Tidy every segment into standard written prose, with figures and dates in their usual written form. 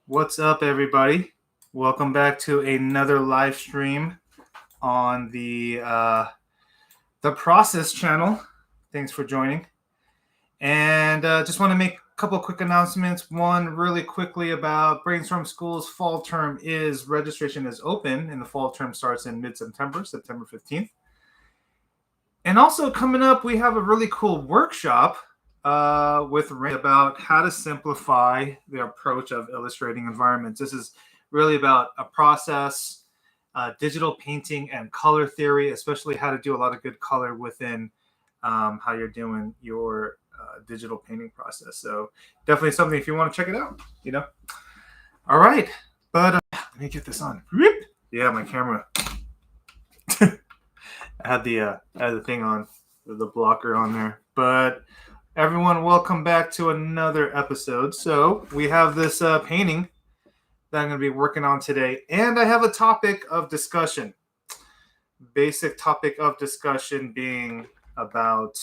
What's up, everybody? Welcome back to another live stream on the Process channel. Thanks for joining. And just want to make a couple quick announcements. One, really quickly about Brainstorm School's fall term registration is open, and the fall term starts in mid-September, September 15th. And also coming up, we have a really cool workshop with Ray about how to simplify the approach of illustrating environments. This is really about a process, digital painting and color theory, especially how to do a lot of good color within how you're doing your digital painting process. So definitely something if you want to check it out, All right, but let me get this on. Yeah, my camera. I had the thing on, the blocker on there. But everyone, welcome back to another episode. So we have this painting that I'm going to be working on today, and I have a topic of discussion. Basic topic of discussion being about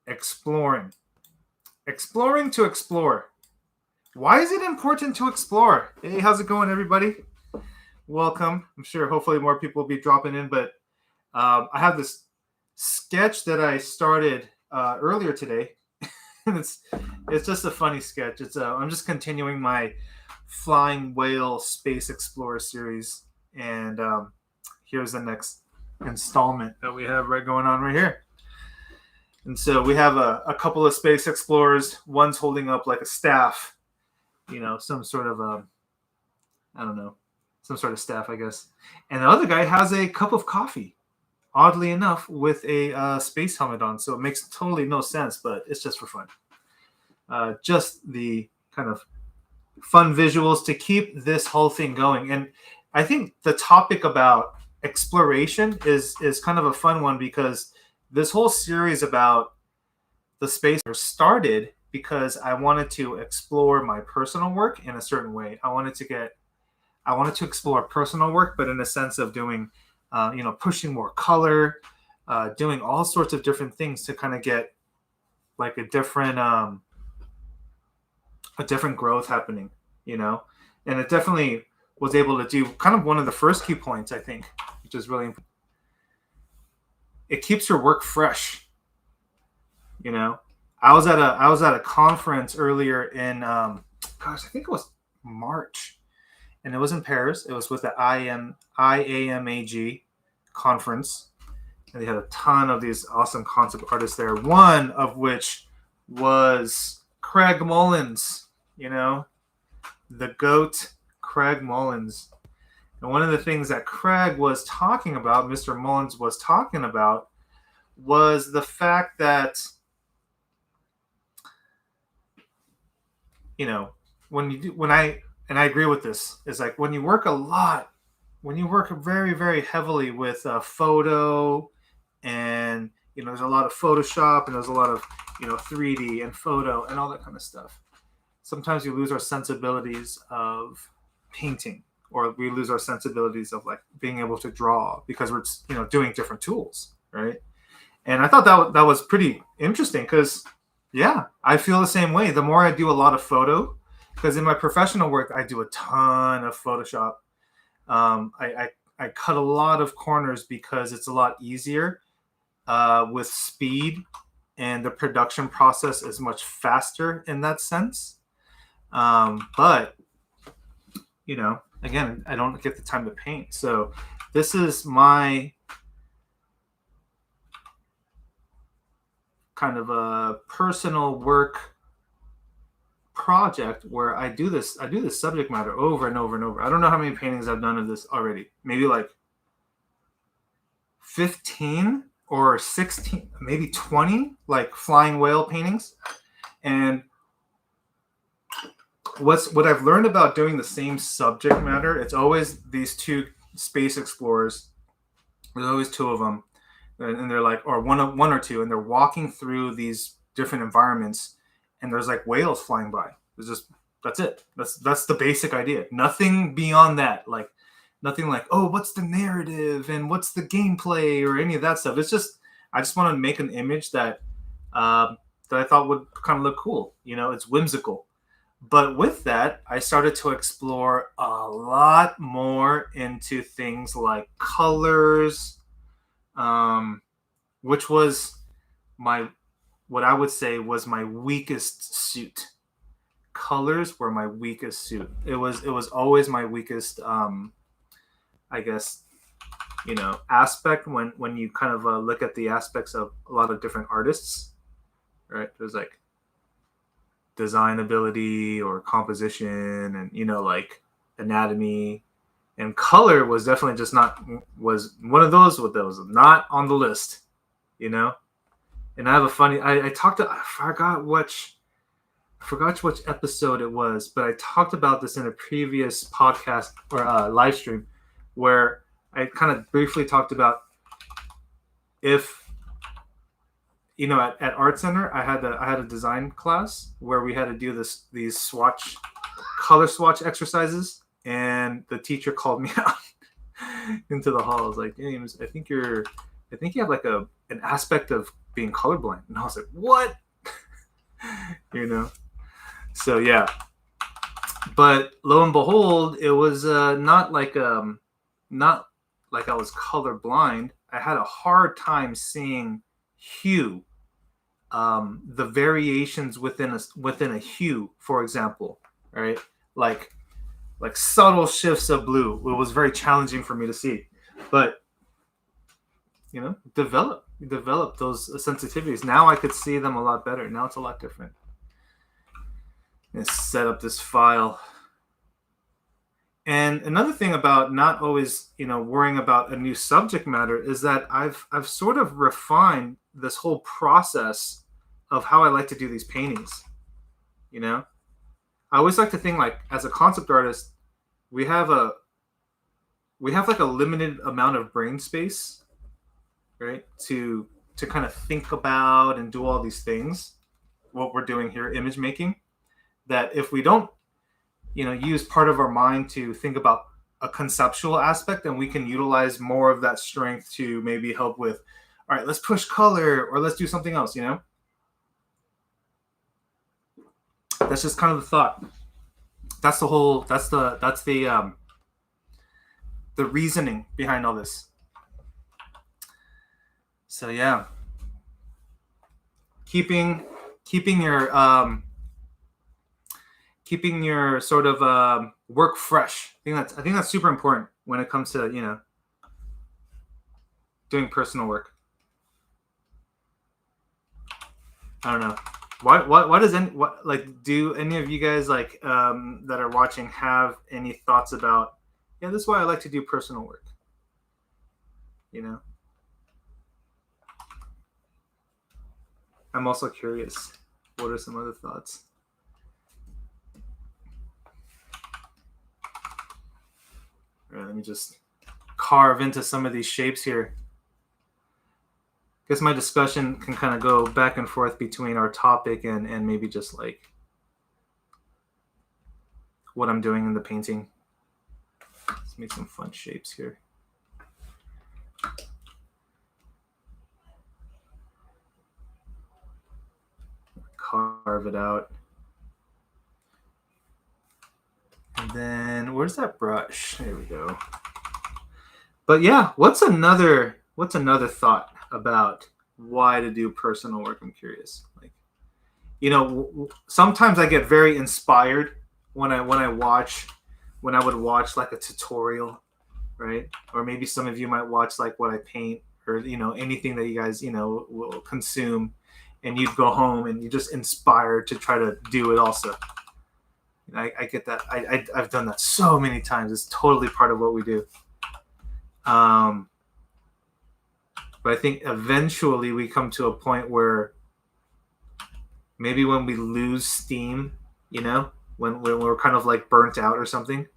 exploring to explore. Why is it important to explore? Hey, how's it going, everybody? Welcome. I'm sure hopefully more people will be dropping in, but I have this sketch that I started earlier today. And it's just a funny sketch. I'm just continuing my Flying Whale Space Explorer series, and here's the next installment that we have going on right here. And so we have a couple of space explorers. One's holding up like a staff, some sort of some sort of staff, I guess. And the other guy has a cup of coffee, oddly enough, with a space helmet on. So it makes totally no sense, but it's just for fun. Just the kind of fun visuals to keep this whole thing going. And I think the topic about exploration is kind of a fun one, because this whole series about the space started because I wanted to explore my personal work in a certain way. I wanted to explore personal work, but in a sense of doing, pushing more color, doing all sorts of different things to kind of get like a different growth happening, and it definitely was able to do kind of one of the first key points, I think, which is really important. It keeps your work fresh. I was at a conference earlier in I think it was March, and it was in Paris. It was with the IAMAG conference, and they had a ton of these awesome concept artists there. One of which was Craig Mullins, the GOAT, Craig Mullins. And one of the things that Craig was talking about, Mr. Mullins was talking about, was the fact that, and I agree with this, is like when you work very, very heavily with photo, and, there's a lot of Photoshop, and there's a lot of, 3D and photo and all that kind of stuff. Sometimes we lose our sensibilities of painting, or we lose our sensibilities of like being able to draw, because we're, doing different tools, right? And I thought that was pretty interesting, because, yeah, I feel the same way. The more I do a lot of photo, because in my professional work, I do a ton of Photoshop. I cut a lot of corners because it's a lot easier with speed, and the production process is much faster in that sense. But, again, I don't get the time to paint. So this is my kind of a personal work project where I do this subject matter over and over and over. I don't know how many paintings I've done of this already. Maybe like 15 or 16, maybe 20, like flying whale paintings. And what I've learned about doing the same subject matter, it's always these two space explorers. There's always two of them, and they're like, or one or two, and they're walking through these different environments, and there's like whales flying by. That's it. That's the basic idea. Nothing beyond that. Like nothing like, oh, what's the narrative and what's the gameplay or any of that stuff. It's just, I just want to make an image that I thought would kind of look cool. It's whimsical. But with that, I started to explore a lot more into things like colors, which was my what I would say was my weakest suit. Colors were my weakest suit. It was always my weakest, I guess, aspect when you kind of look at the aspects of a lot of different artists, right? There's like design ability or composition, and like anatomy, and color was definitely just not was one of those with those not on the list, you know. And I have a funny. I talked to I forgot which episode it was, but I talked about this in a previous podcast or live stream, where I kind of briefly talked about if at Art Center I had a design class where we had to do these color swatch exercises, and the teacher called me out into the hall. I was like, James, I think you have like an aspect of being colorblind. And I was like, what? So yeah. But lo and behold, it was not like I was colorblind. I had a hard time seeing hue, the variations within a hue, for example, right? Like subtle shifts of blue. It was very challenging for me to see, but develop those sensitivities. Now I could see them a lot better. Now it's a lot different. Let's set up this file. And another thing about not always, worrying about a new subject matter is that I've sort of refined this whole process of how I like to do these paintings. I always like to think, like, as a concept artist, we have like a limited amount of brain space, right? To kind of think about and do all these things, what we're doing here, image making, that if we don't use part of our mind to think about a conceptual aspect, and we can utilize more of that strength to maybe help with, all right, let's push color, or let's do something else. That's just kind of the thought. That's the reasoning behind all this. So yeah, keeping your sort of work fresh. I think that's super important when it comes to doing personal work. I don't know. Do any of you guys that are watching have any thoughts about, this is why I like to do personal work? I'm also curious. What are some other thoughts? All right, let me just carve into some of these shapes here. I guess my discussion can kind of go back and forth between our topic and maybe just like what I'm doing in the painting. Let's make some fun shapes here. Carve it out. And then where's that brush? There we go. But yeah, what's another thought about why to do personal work? I'm curious. Sometimes I get very inspired when I would watch like a tutorial, right? Or maybe some of you might watch like what I paint, or anything that you guys will consume, and you'd go home and you're just inspired to try to do it also. I get that. I've done that so many times. It's totally part of what we do. But I think eventually we come to a point where maybe when we lose steam, when we're kind of like burnt out or something,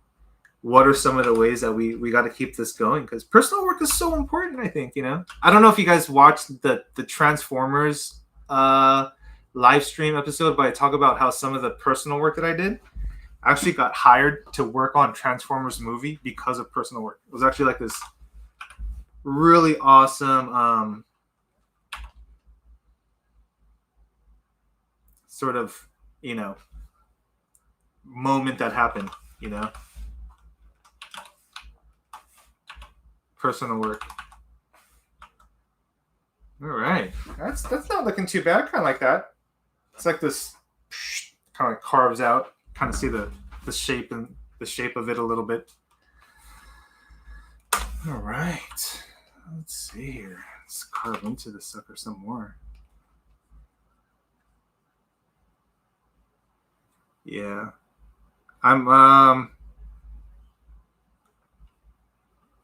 what are some of the ways that we got to keep this going? Because personal work is so important, I think. I don't know if you guys watched the Transformers live stream episode, but I talk about how some of the personal work that I did, I actually got hired to work on Transformers movie because of personal work. It was actually like this really awesome sort of moment that happened, you know. Personal work. All right, that's not looking too bad. Kind of like that. It's like this kind of carves out. Kind of see the shape and the shape of it a little bit. All right, let's see here. Let's carve into the sucker some more. Yeah, I'm. Have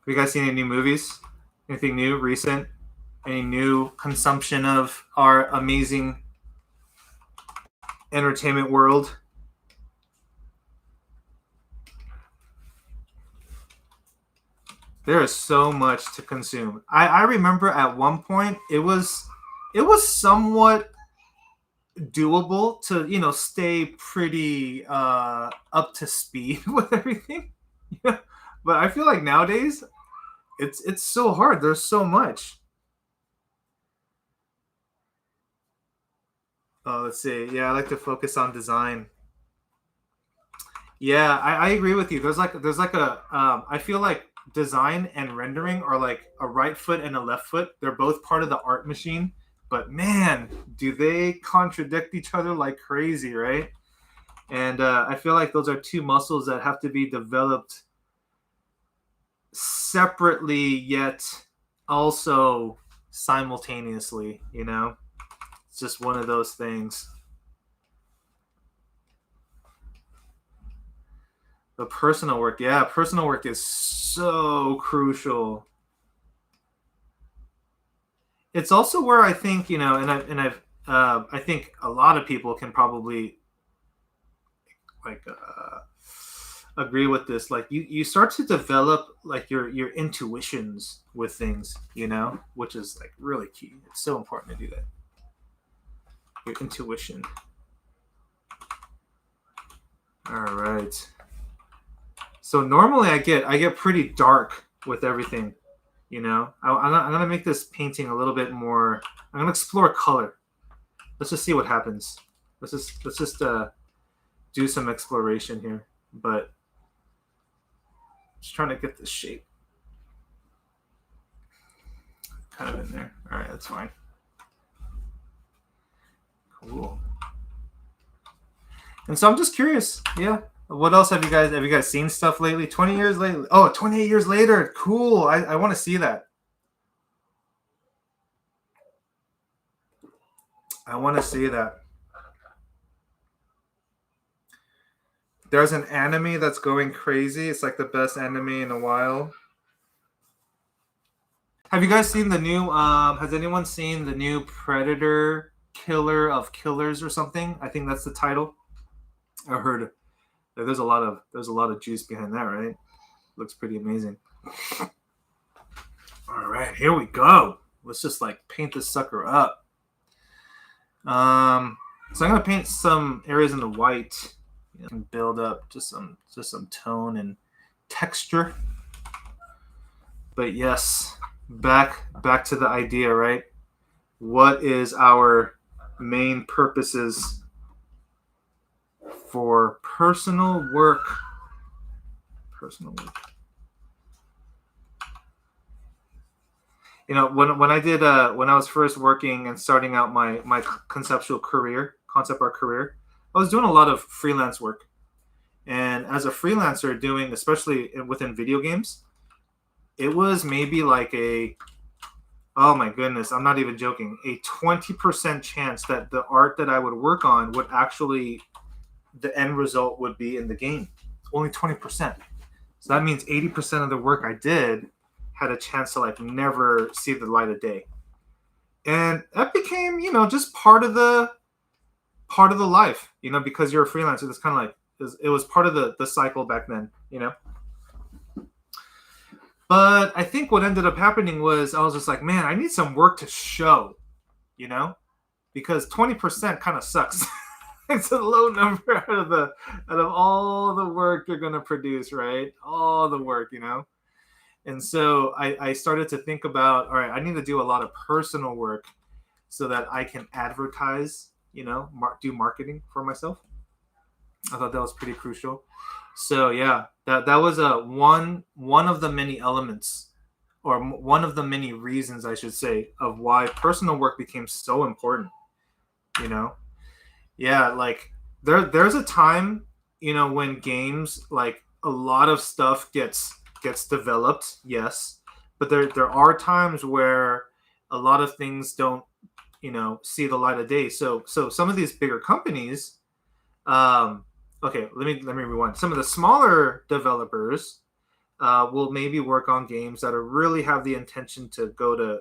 you guys seen any new movies? Anything new, recent? Any new consumption of our amazing entertainment world? There is so much to consume. I remember at one point it was somewhat doable to stay pretty up to speed with everything. Yeah. But I feel like nowadays it's so hard. There's so much. Let's see. Yeah, I like to focus on design. Yeah, I agree with you. There's like a I feel like design and rendering are like a right foot and a left foot. They're both part of the art machine, but man, do they contradict each other like crazy, right? And I feel like those are two muscles that have to be developed separately, yet also simultaneously. It's just one of those things. The personal work, yeah, personal work is so crucial. It's also where I think I think a lot of people can probably like agree with this. Like you start to develop like your intuitions with things, which is like really key. It's so important to do that. Your intuition. All right. So normally I get pretty dark with everything. I'm gonna make this painting a little bit more. I'm gonna explore color. Let's just see what happens. Let's just do some exploration here. But just trying to get the shape kind of in there. All right, that's fine. Cool. And so I'm just curious. Yeah. What else have you guys seen stuff lately? 20 years later. Oh, 28 years later. Cool. I want to see that. I want to see that. There's an anime that's going crazy. It's like the best anime in a while. Have you guys seen the new has anyone seen the new Predator Killer of Killers or something? I think that's the title. I heard there's a lot of juice behind that, right? Looks pretty amazing. All right, here we go. Let's just like paint this sucker up. So I'm gonna paint some areas in the white and build up just some tone and texture. But yes, back to the idea, right? What is our main purposes for personal work? Personal work. When I did when I was first working and starting out my concept art career, I was doing a lot of freelance work. And as a freelancer doing, especially within video games, it was maybe like oh my goodness, I'm not even joking, a 20% chance that the art that I would work on would actually, the end result would be in the game. Only 20%. So that means 80% of the work I did had a chance to like never see the light of day. And that became, just part of the life, because you're a freelancer. It's kind of like, it was part of the cycle back then, But I think what ended up happening was I was just like, man, I need some work to show, because 20% kind of sucks. It's a low number out of all the work you're going to produce, right? All the work, And so I started to think about, all right, I need to do a lot of personal work so that I can advertise, do marketing for myself. I thought that was pretty crucial. So yeah, that was one of the many elements, or one of the many reasons, I should say, of why personal work became so important. You know, yeah, like there's a time, when games, like, a lot of stuff gets developed, yes, but there are times where a lot of things don't, see the light of day. So some of these bigger companies, um, okay, let me rewind. Some of the smaller developers will maybe work on games that are really have the intention to go to,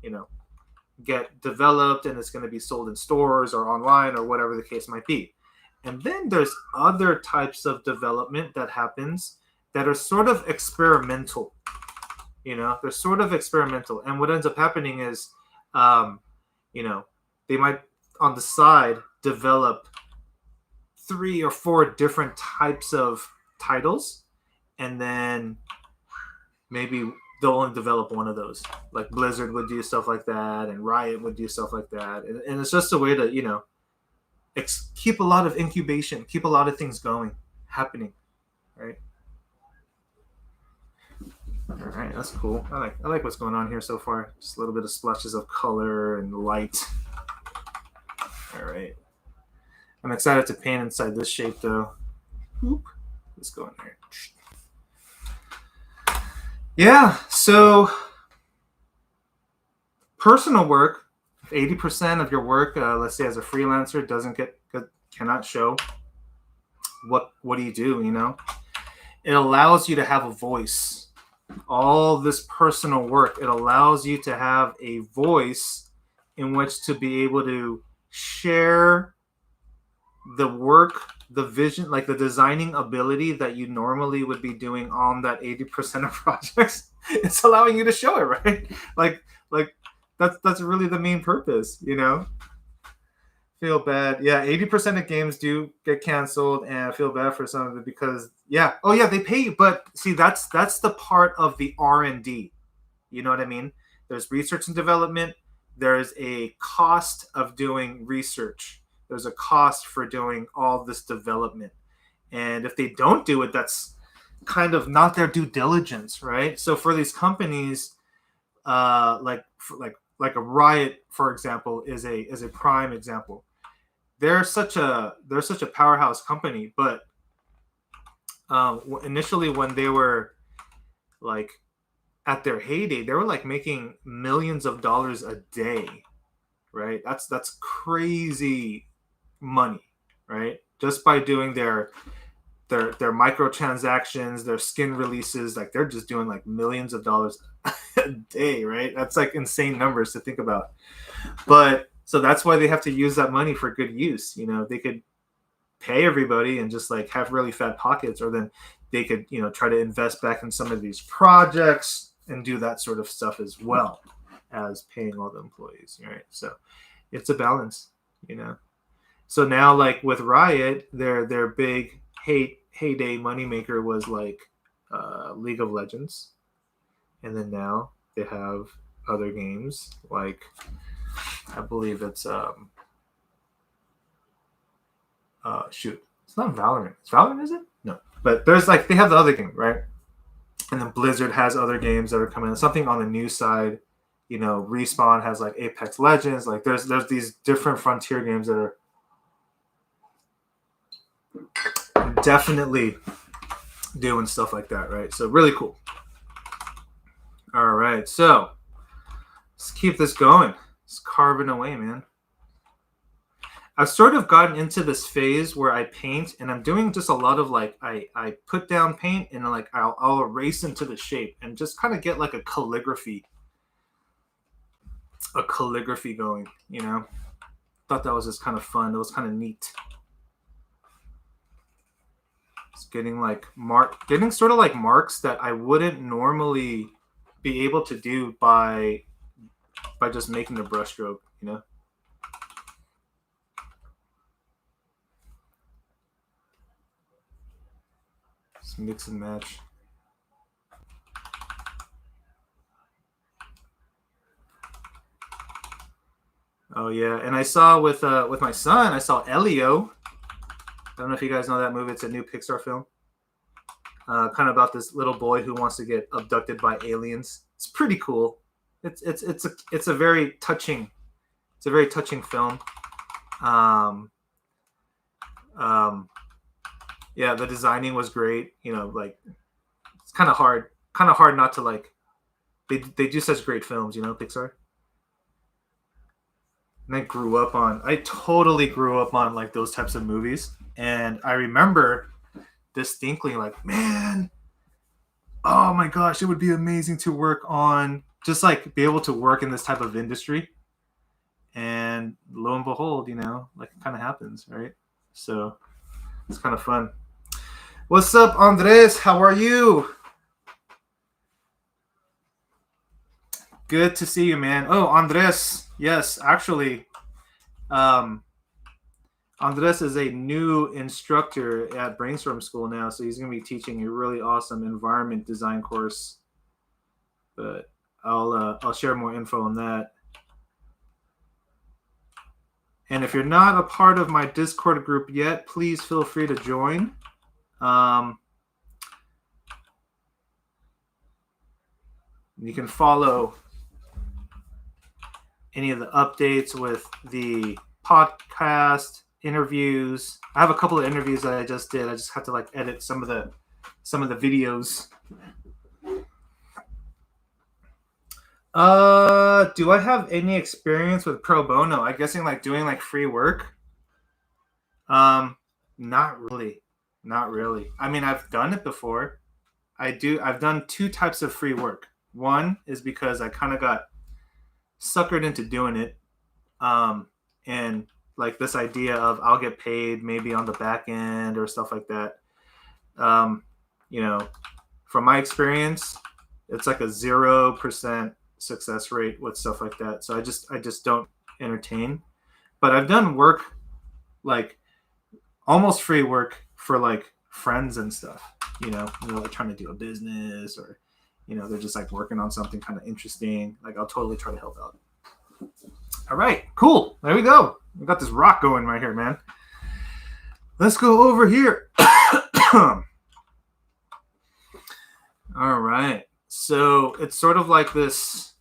you know, get developed, and it's going to be sold in stores or online or whatever the case might be. And then there's other types of development that happens that are sort of experimental. They're sort of experimental, and what ends up happening is, um, you know, they might on the side develop 3 or 4 different types of titles, and then maybe they'll only develop one of those. Like Blizzard would do stuff like that, and Riot would do stuff like that, and it's just a way to keep a lot of incubation, keep a lot of things going, happening, right? All right, that's cool. I like what's going on here so far. Just a little bit of splashes of color and light. All right. I'm excited to paint inside this shape, though. Oop. Let's go in here. Yeah, so personal work, 80% of your work, let's say as a freelancer, cannot show. What do you do? It allows you to have a voice. All this personal work, it allows you to have a voice in which to be able to share the work, the vision, like the designing ability that you normally would be doing on that 80% of projects. It's allowing you to show it, right? Like that's really the main purpose. Feel bad. Yeah, 80% of games do get canceled, and I feel bad for some of it because, yeah, oh yeah, they pay you, but see, that's the part of the R&D. You know what I mean? There's research and development. There's a cost of doing research. There's a cost for doing all this development, and if they don't do it, that's kind of not their due diligence, right? So for these companies, like a Riot, for example, is a prime example. They're such a powerhouse company, but initially when they were like at their heyday, they were like making millions of dollars a day, right? That's crazy money, right? Just by doing their microtransactions, their skin releases, like they're just doing like millions of dollars a day, right? That's like insane numbers to think about. But so that's why they have to use that money for good use. They could pay everybody and just like have really fat pockets, or then they could, try to invest back in some of these projects and do that sort of stuff as well as paying all the employees, right? So it's a balance, So now, like with Riot, their big heyday moneymaker was like League of Legends, and then now they have other games like, I believe it's shoot, it's not Valorant. It's Valorant, is it? No, but there's like, they have the other game, right? And then Blizzard has other games that are coming. Something on the new side, Respawn has like Apex Legends. Like there's these different frontier games that are definitely doing stuff like that, right? So really cool. All right, so let's keep this going. It's carving away, man. I've sort of gotten into this phase where I paint, and I'm doing just a lot of like, I put down paint and like I'll erase into the shape and just kind of get like a calligraphy going, Thought that was just kind of fun. It was kind of neat. It's getting sort of like marks that I wouldn't normally be able to do by just making a brush stroke, Just mix and match. Oh yeah, and I saw with my son, I saw Elio. I don't know if you guys know that movie. It's a new Pixar film. Kind of about this little boy who wants to get abducted by aliens. It's pretty cool. It's a very touching film. Yeah, the designing was great. You know, like it's kind of hard not to like. They do such great films, you know, Pixar. And I totally grew up on like those types of movies, and I remember distinctly like, man, oh my gosh, it would be amazing to work on, just like be able to work in this type of industry. And lo and behold, you know, like it kind of happens, right? So it's kind of fun. What's up, Andres? How are you? Good to see you, man. Oh, Andres. Yes, actually, Andres is a new instructor at Brainstorm School now, so he's going to be teaching a really awesome environment design course. But I'll share more info on that. And if you're not a part of my Discord group yet, please feel free to join. You can follow any of the updates with the podcast interviews. I have a couple of interviews that I just did. I just have to like edit some of the videos. Do I have any experience with pro bono? I'm guessing like doing like free work. Not really. I mean, I've done it before. I've done two types of free work. One is because I kind of got suckered into doing it. And like this idea of I'll get paid maybe on the back end or stuff like that. You know, from my experience, it's like a 0% success rate with stuff like that. So I just don't entertain. But I've done work, like almost free work for like friends and stuff, you know, like trying to do a business, or, you know, they're just like working on something kind of interesting. Like I'll totally try to help out. All right, cool. There we go. We got this rock going right here, man. Let's go over here. All right. So it's sort of like this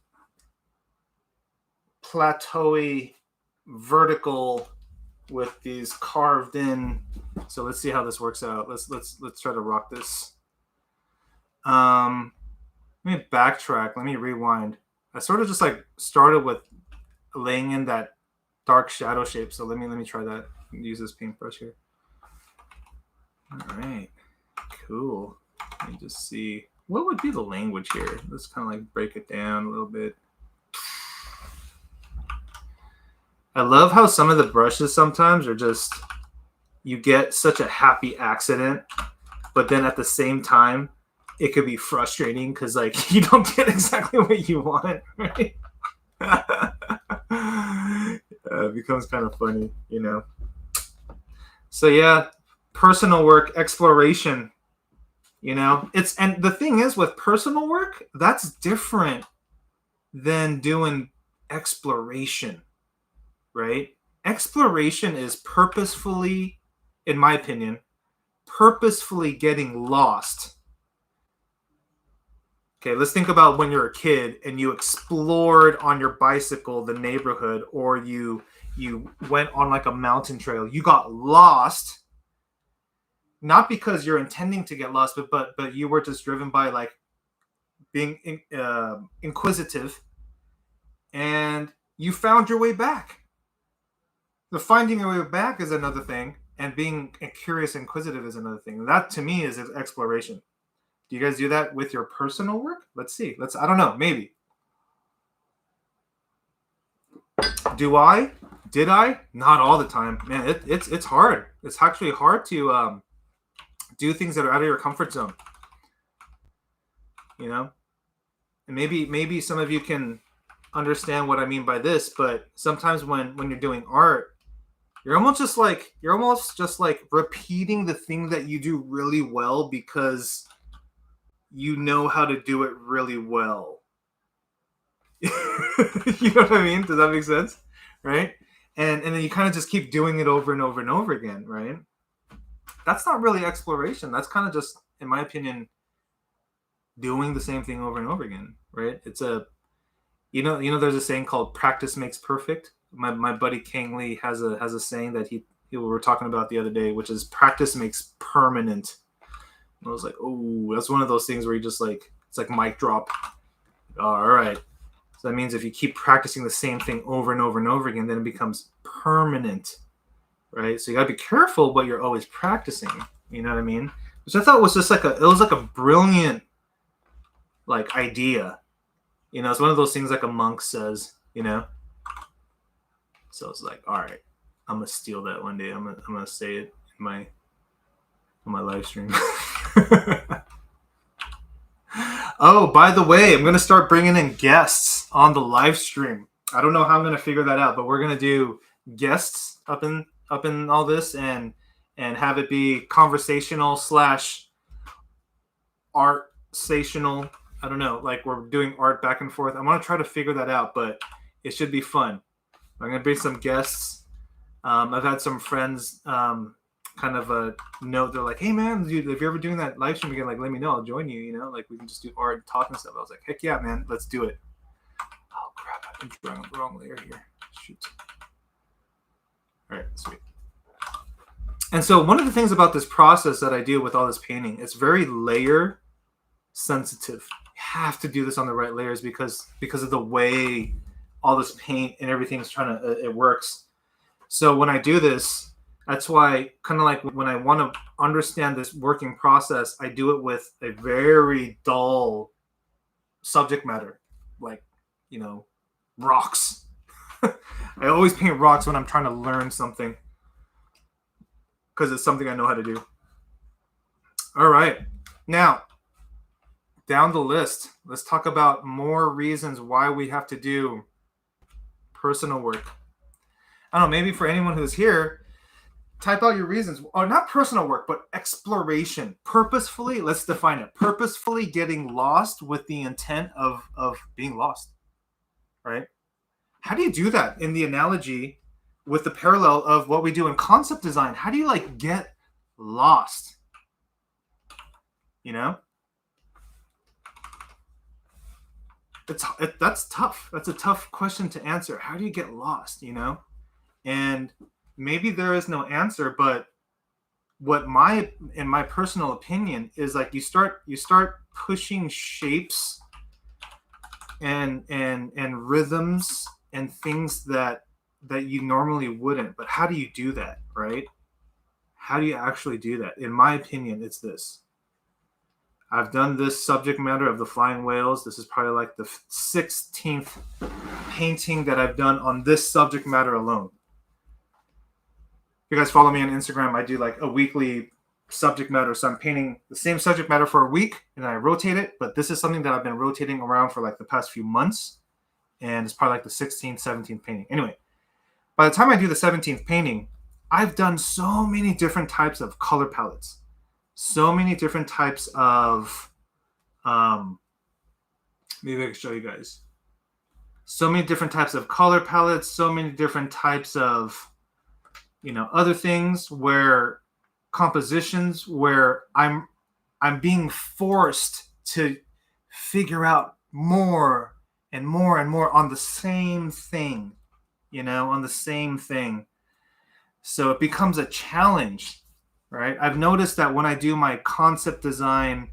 plateauy vertical with these carved in. So let's see how this works out. Let's try to rock this. Let me backtrack. Let me rewind. I sort of just like started with laying in that dark shadow shape. So let me try that. Use this paintbrush here. All right, cool. Let me just see what would be the language here. Let's kind of like break it down a little bit. I love how some of the brushes sometimes are just, you get such a happy accident, but then at the same time, it could be frustrating because like you don't get exactly what you want, right? It becomes kind of funny, you know. So yeah, personal work, exploration, you know. And the thing is with personal work, that's different than doing exploration, right? Exploration is purposefully, in my opinion, purposefully getting lost. Okay, let's think about when you're a kid and you explored on your bicycle the neighborhood, or you went on like a mountain trail. You got lost, not because you're intending to get lost, but you were just driven by like being inquisitive, and you found your way back. The finding your way back is another thing, and being curious, inquisitive is another thing. That to me is exploration. Do you guys do that with your personal work? Let's see. I don't know. Maybe. Do I? Did I? Not all the time. Man, it's hard. It's actually hard to do things that are out of your comfort zone. You know? And maybe some of you can understand what I mean by this, but sometimes when you're doing art, you're almost just like repeating the thing that you do really well because you know how to do it really well. You know what I mean? Does that make sense? Right? And then you kind of just keep doing it over and over and over again, right? that's not really exploration. That's kind of just, in my opinion, doing the same thing over and over again, right? It's a, there's a saying called practice makes perfect. My buddy Kang Lee has a saying that we were talking about the other day, which is practice makes permanent. And I was like, oh, that's one of those things where you just like, it's like mic drop. All right. So that means if you keep practicing the same thing over and over and over again, then it becomes permanent, right? So you gotta be careful what you're always practicing. You know what I mean? Which I thought was just like a brilliant like idea. It's one of those things like a monk says, So it's like, all right, I'm gonna steal that one day. I'm gonna say it in my live stream. Oh, by the way, I'm gonna start bringing in guests on the live stream. I don't know how I'm gonna figure that out, but we're gonna do guests up in all this and have it be conversational / art-sational. I don't know, like we're doing art back and forth. I want to try to figure that out, but it should be fun. I'm gonna bring some guests. I've had some friends kind of note, they're like, hey man, dude, if you're ever doing that live stream again, like let me know, I'll join you, like we can just do art, talk and stuff. I was like, heck yeah, man, let's do it. Oh crap, I've been drawing the wrong layer here. Shoot. All right, sweet. And so one of the things about this process that I do with all this painting, it's very layer sensitive. You have to do this on the right layers because of the way all this paint and everything's it works. So when I do this, that's why kind of like when I want to understand this working process, I do it with a very dull subject matter, like, rocks. I always paint rocks when I'm trying to learn something because it's something I know how to do. All right. Now, down the list, let's talk about more reasons why we have to do personal work. I don't know, maybe for anyone who's here, type out your reasons. Or not personal work, but exploration. Purposefully, let's define it. Purposefully getting lost with the intent of being lost, right? How do you do that in the analogy with the parallel of what we do in concept design? How do you like get lost? That's tough. That's a tough question to answer. How do you get lost, And maybe there is no answer, but in my personal opinion is like you start pushing shapes and rhythms and things that you normally wouldn't. But how do you do that, right? How do you actually do that? In my opinion, it's this. I've done this subject matter of the flying whales. This is probably like the 16th painting that I've done on this subject matter alone. If you guys follow me on Instagram, I do like a weekly subject matter. So I'm painting the same subject matter for a week and I rotate it. But this is something that I've been rotating around for like the past few months. And it's probably like the 16th, 17th painting. Anyway, by the time I do the 17th painting, I've done so many different types of color palettes. So many different types of, maybe I can show you guys. So many different types of color palettes, so many different types of, other things where compositions where I'm being forced to figure out more and more and more on the same thing, on the same thing. So it becomes a challenge. Right. I've noticed that when I do my concept design,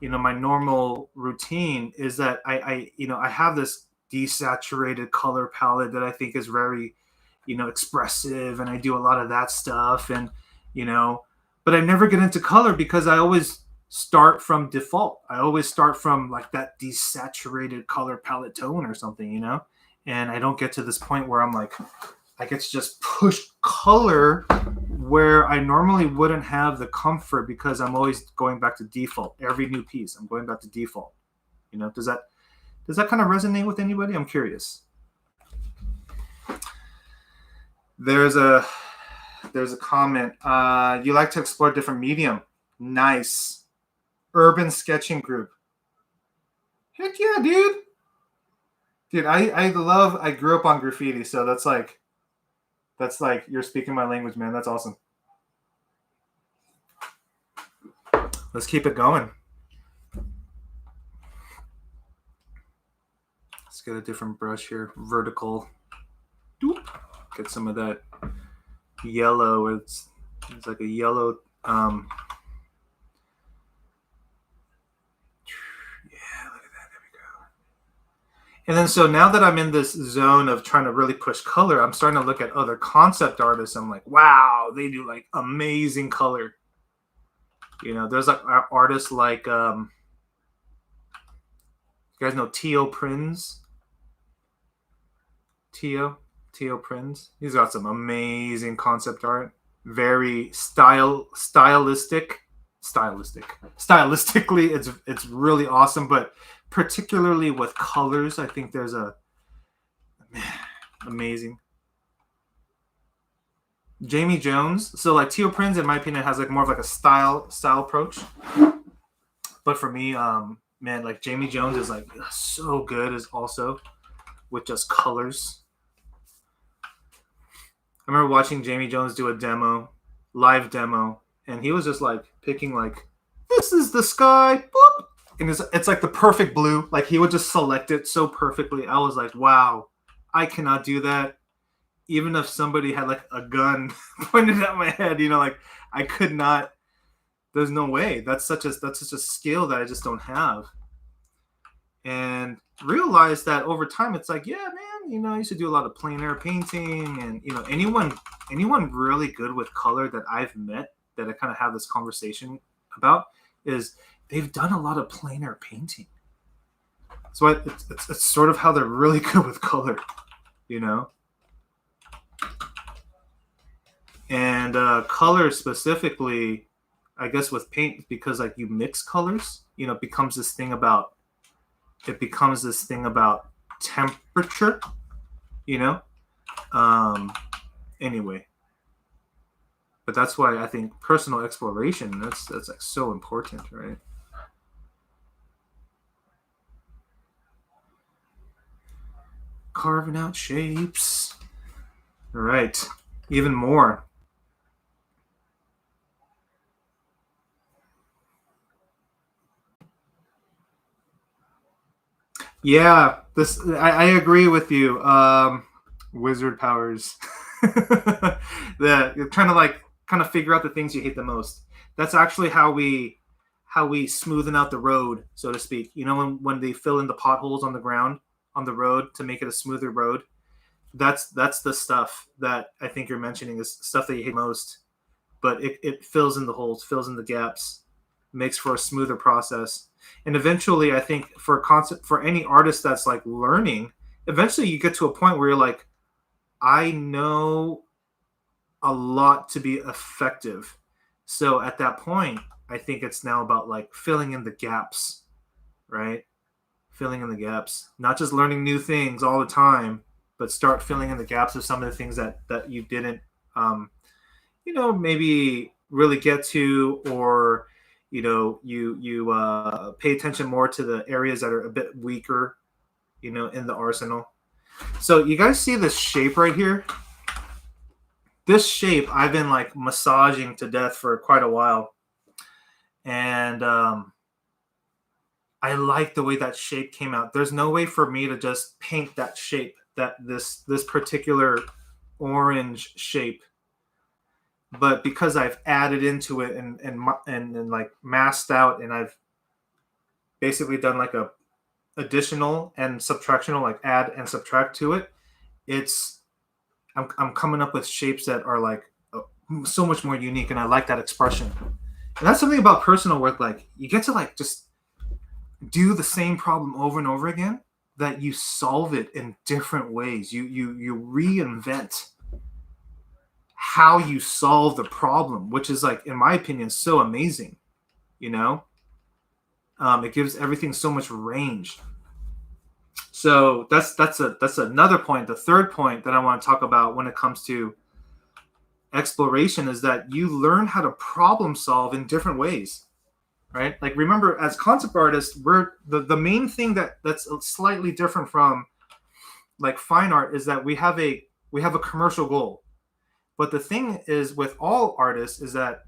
my normal routine is that I have this desaturated color palette that I think is very, expressive, and I do a lot of that stuff, and but I never get into color because I always start from default. I always start from like that desaturated color palette tone or something, and I don't get to this point where I'm like, I get to just push color where I normally wouldn't have the comfort because I'm always going back to default. Every new piece, I'm going back to default. Does that kind of resonate with anybody? I'm curious. There's a comment. You like to explore different medium. Nice. Urban sketching group. Heck yeah, dude. Dude, I grew up on graffiti, so that's like you're speaking my language, man. That's awesome. Let's keep it going. Let's get a different brush here. Vertical. Doop. Get some of that yellow. It's like a yellow. Yeah, look at that. There we go. And then so now that I'm in this zone of trying to really push color, I'm starting to look at other concept artists. I'm like, wow, they do like amazing color. You know, there's like artists like you guys know Teo Prinz. Teo Prinz. He's got some amazing concept art. Very stylistically, it's really awesome. But particularly with colors, I think there's a amazing. Jamie Jones. So like Teo Prinz, in my opinion, has like more of like a style approach. But for me, man, like Jamie Jones is like so good as also with just colors. I remember watching Jamie Jones do a live demo, and he was just like picking like, this is the sky, boop, and it's like the perfect blue. Like he would just select it so perfectly. I was like, wow, I cannot do that. Even if somebody had like a gun pointed at my head, you know, like I could not. There's no way. That's such a skill that I just don't have. And realized that over time, it's like, yeah, man, you know, I used to do a lot of plein air painting, and you know, anyone really good with color that I've met that I kind of have this conversation about is they've done a lot of plein air painting. So it's sort of how they're really good with color, you know. And color specifically, I guess with paint, because like you mix colors, you know, it becomes this thing about temperature, you know. Anyway, but that's why I think personal exploration, that's like so important, right? Carving out shapes. All right, even more. Yeah, this I agree with you. Wizard powers. You're trying to like kind of figure out the things you hate the most. That's actually how we smoothen out the road, so to speak. You know, when they fill in the potholes on the ground on the road to make it a smoother road. That's the stuff that I think you're mentioning is stuff that you hate most. But it fills in the holes, fills in the gaps, makes for a smoother process. And eventually, I think for any artist that's like learning, eventually you get to a point where you're like, I know a lot to be effective. So at that point, I think it's now about like filling in the gaps, right? Filling in the gaps, not just learning new things all the time, but start filling in the gaps of some of the things that you didn't, you know, maybe really get to, or you know, you pay attention more to the areas that are a bit weaker, you know, in the arsenal. So you guys see this shape right here? This shape I've been like massaging to death for quite a while, and I like the way that shape came out. There's no way for me to just paint that shape, that this particular orange shape, but because I've added into it and like masked out, and I've basically done like a additional and subtractional, like add and subtract to it, I'm coming up with shapes that are like so much more unique, and I like that expression. And that's something about personal work, like you get to like just do the same problem over and over again, that you solve it in different ways. You reinvent how you solve the problem, which is like, in my opinion, so amazing. You know, it gives everything so much range. So that's another point. The third point that I want to talk about when it comes to exploration is that you learn how to problem solve in different ways, right? Like, remember, as concept artists, we're the main thing that's slightly different from like fine art is that we have a commercial goal. But the thing is with all artists is that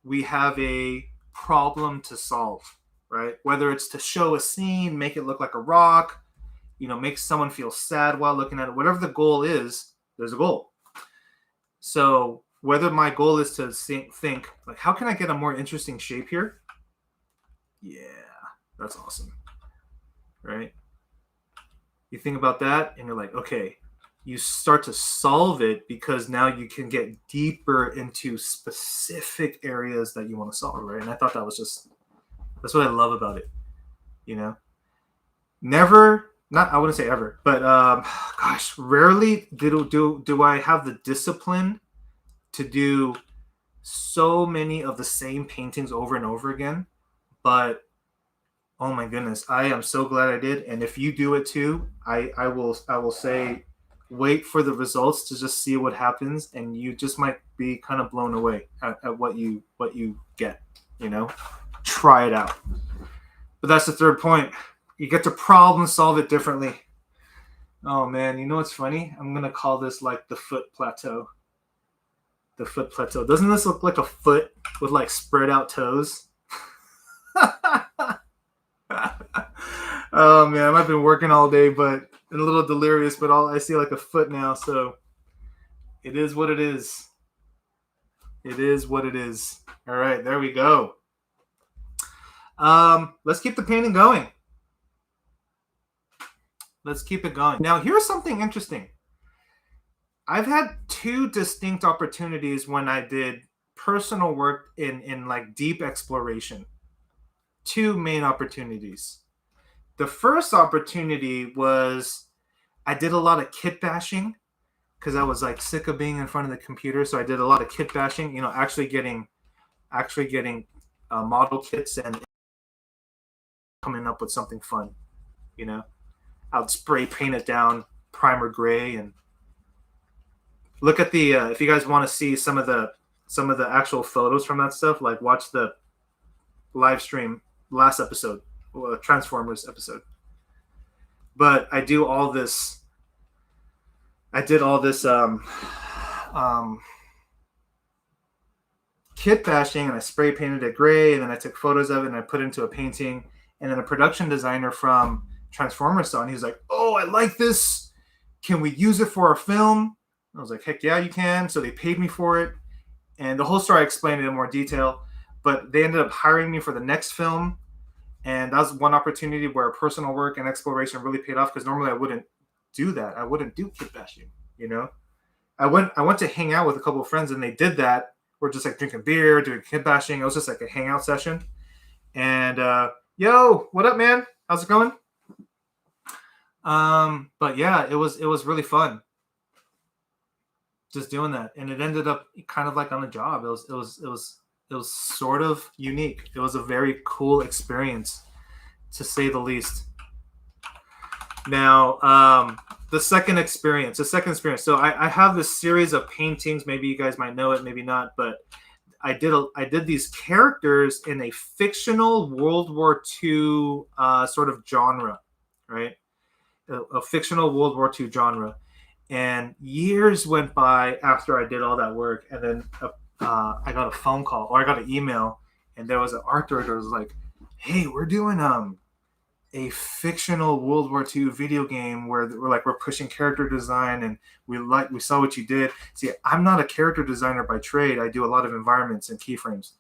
we have a problem to solve, right? Whether it's to show a scene, make it look like a rock, make someone feel sad while looking at it, whatever the goal is, there's a goal. So whether my goal is to think like, how can I get a more interesting shape here? Yeah, that's awesome, right? You think about that and you're like, okay, you start to solve it because now you can get deeper into specific areas that you want to solve, right? And I thought that's what I love about it, Never, not, I wouldn't say ever, but gosh, rarely do I have the discipline to do so many of the same paintings over and over again. But oh my goodness, I am so glad I did. And if you do it too, I will say, wait for the results to just see what happens, and you just might be kind of blown away at what you get. Try it out. But that's the third point. You get to problem solve it differently. Oh man, you know what's funny? I'm gonna call this like the foot plateau. The foot plateau. Doesn't this look like a foot with like spread out toes? Oh man, I've been working all day, but I'm a little delirious. But I see like a foot now, so it is what it is. It is what it is. All right, there we go. Let's keep the painting going. Let's keep it going. Now, here's something interesting. I've had two distinct opportunities when I did personal work in like deep exploration. Two main opportunities. The first opportunity was I did a lot of kit bashing because I was like sick of being in front of the computer. So I did a lot of kit bashing, actually getting model kits and coming up with something fun, I'd spray paint it down primer gray and look at the if you guys want to see some of the actual photos from that stuff, like watch the live stream last episode, Transformers episode. But I did all this kit bashing, and I spray painted it gray, and then I took photos of it and I put it into a painting. And then a production designer from Transformers saw it, and he was like, "Oh, I like this. Can we use it for our film?" I was like, "Heck yeah, you can." So they paid me for it. And the whole story I explained it in more detail. But they ended up hiring me for the next film. And that was one opportunity where personal work and exploration really paid off, because normally I wouldn't do that. I wouldn't do kit bashing, I went to hang out with a couple of friends, and they did that. We're just like drinking beer, doing kit bashing. It was just like a hangout session. And yo, what up, man? How's it going? But yeah, it was really fun just doing that, and it ended up kind of like on a job. It was sort of unique. It was a very cool experience, to say the least. Now, the second experience. So I have this series of paintings. Maybe you guys might know it, maybe not, but I did these characters in a fictional World War II sort of genre, right? A fictional World War II genre. And years went by after I did all that work, and then I got a phone call, or I got an email, and there was an art director who was like, "Hey, we're doing a fictional World War II video game where we're pushing character design, and we saw what you did." See, I'm not a character designer by trade. I do a lot of environments and keyframes,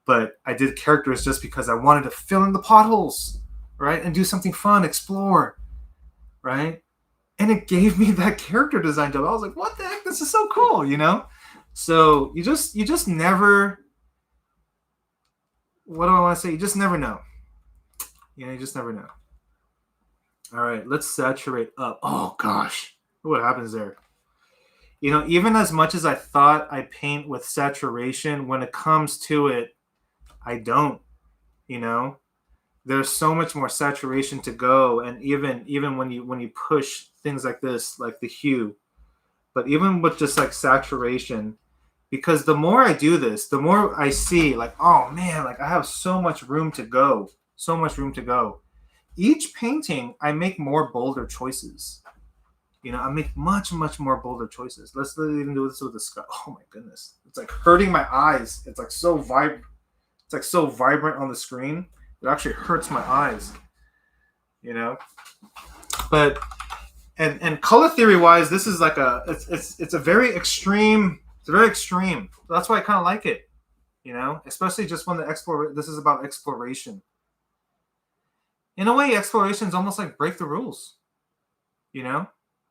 but I did characters just because I wanted to fill in the potholes, right, and do something fun, explore, right? And it gave me that character design job. I was like, "What the heck? This is so cool," So you just never. What do I want to say? You just never know. You just never know. All right, let's saturate up. Oh gosh, what happens there? Even as much as I thought I paint with saturation, when it comes to it, I don't. There's so much more saturation to go, and even when you push things like this, like the hue, but even with just like saturation, because the more I do this, the more I see like, oh man, like I have so much room to go. Each painting, I make more bolder choices. I make much more bolder choices. Let's even do this with the sky. Oh my goodness, it's like hurting my eyes. It's like so vibrant. It's like so vibrant on the screen. It actually hurts my eyes, you know. But and color theory wise, this is like it's a very extreme. It's very extreme. That's why I kind of like it, you know, especially just when this is about exploration. In a way, exploration is almost like break the rules, you know,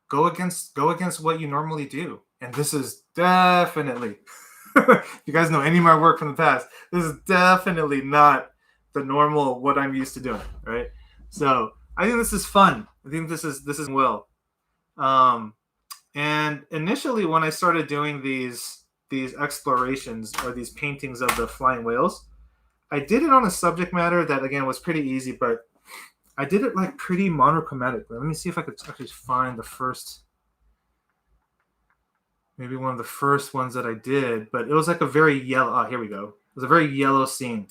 go against what you normally do. And this is definitely, if you guys know any of my work from the past, this is definitely not the normal what I'm used to doing, right? So I think this is fun. I think this is well. And initially, when I started doing these explorations or these paintings of the flying whales, I did it on a subject matter that again was pretty easy, but I did it like pretty monochromatic. Let me see if I could actually find the first, maybe one of the first ones that I did, but it was like a very yellow. Oh, here we go. It was a very yellow scene.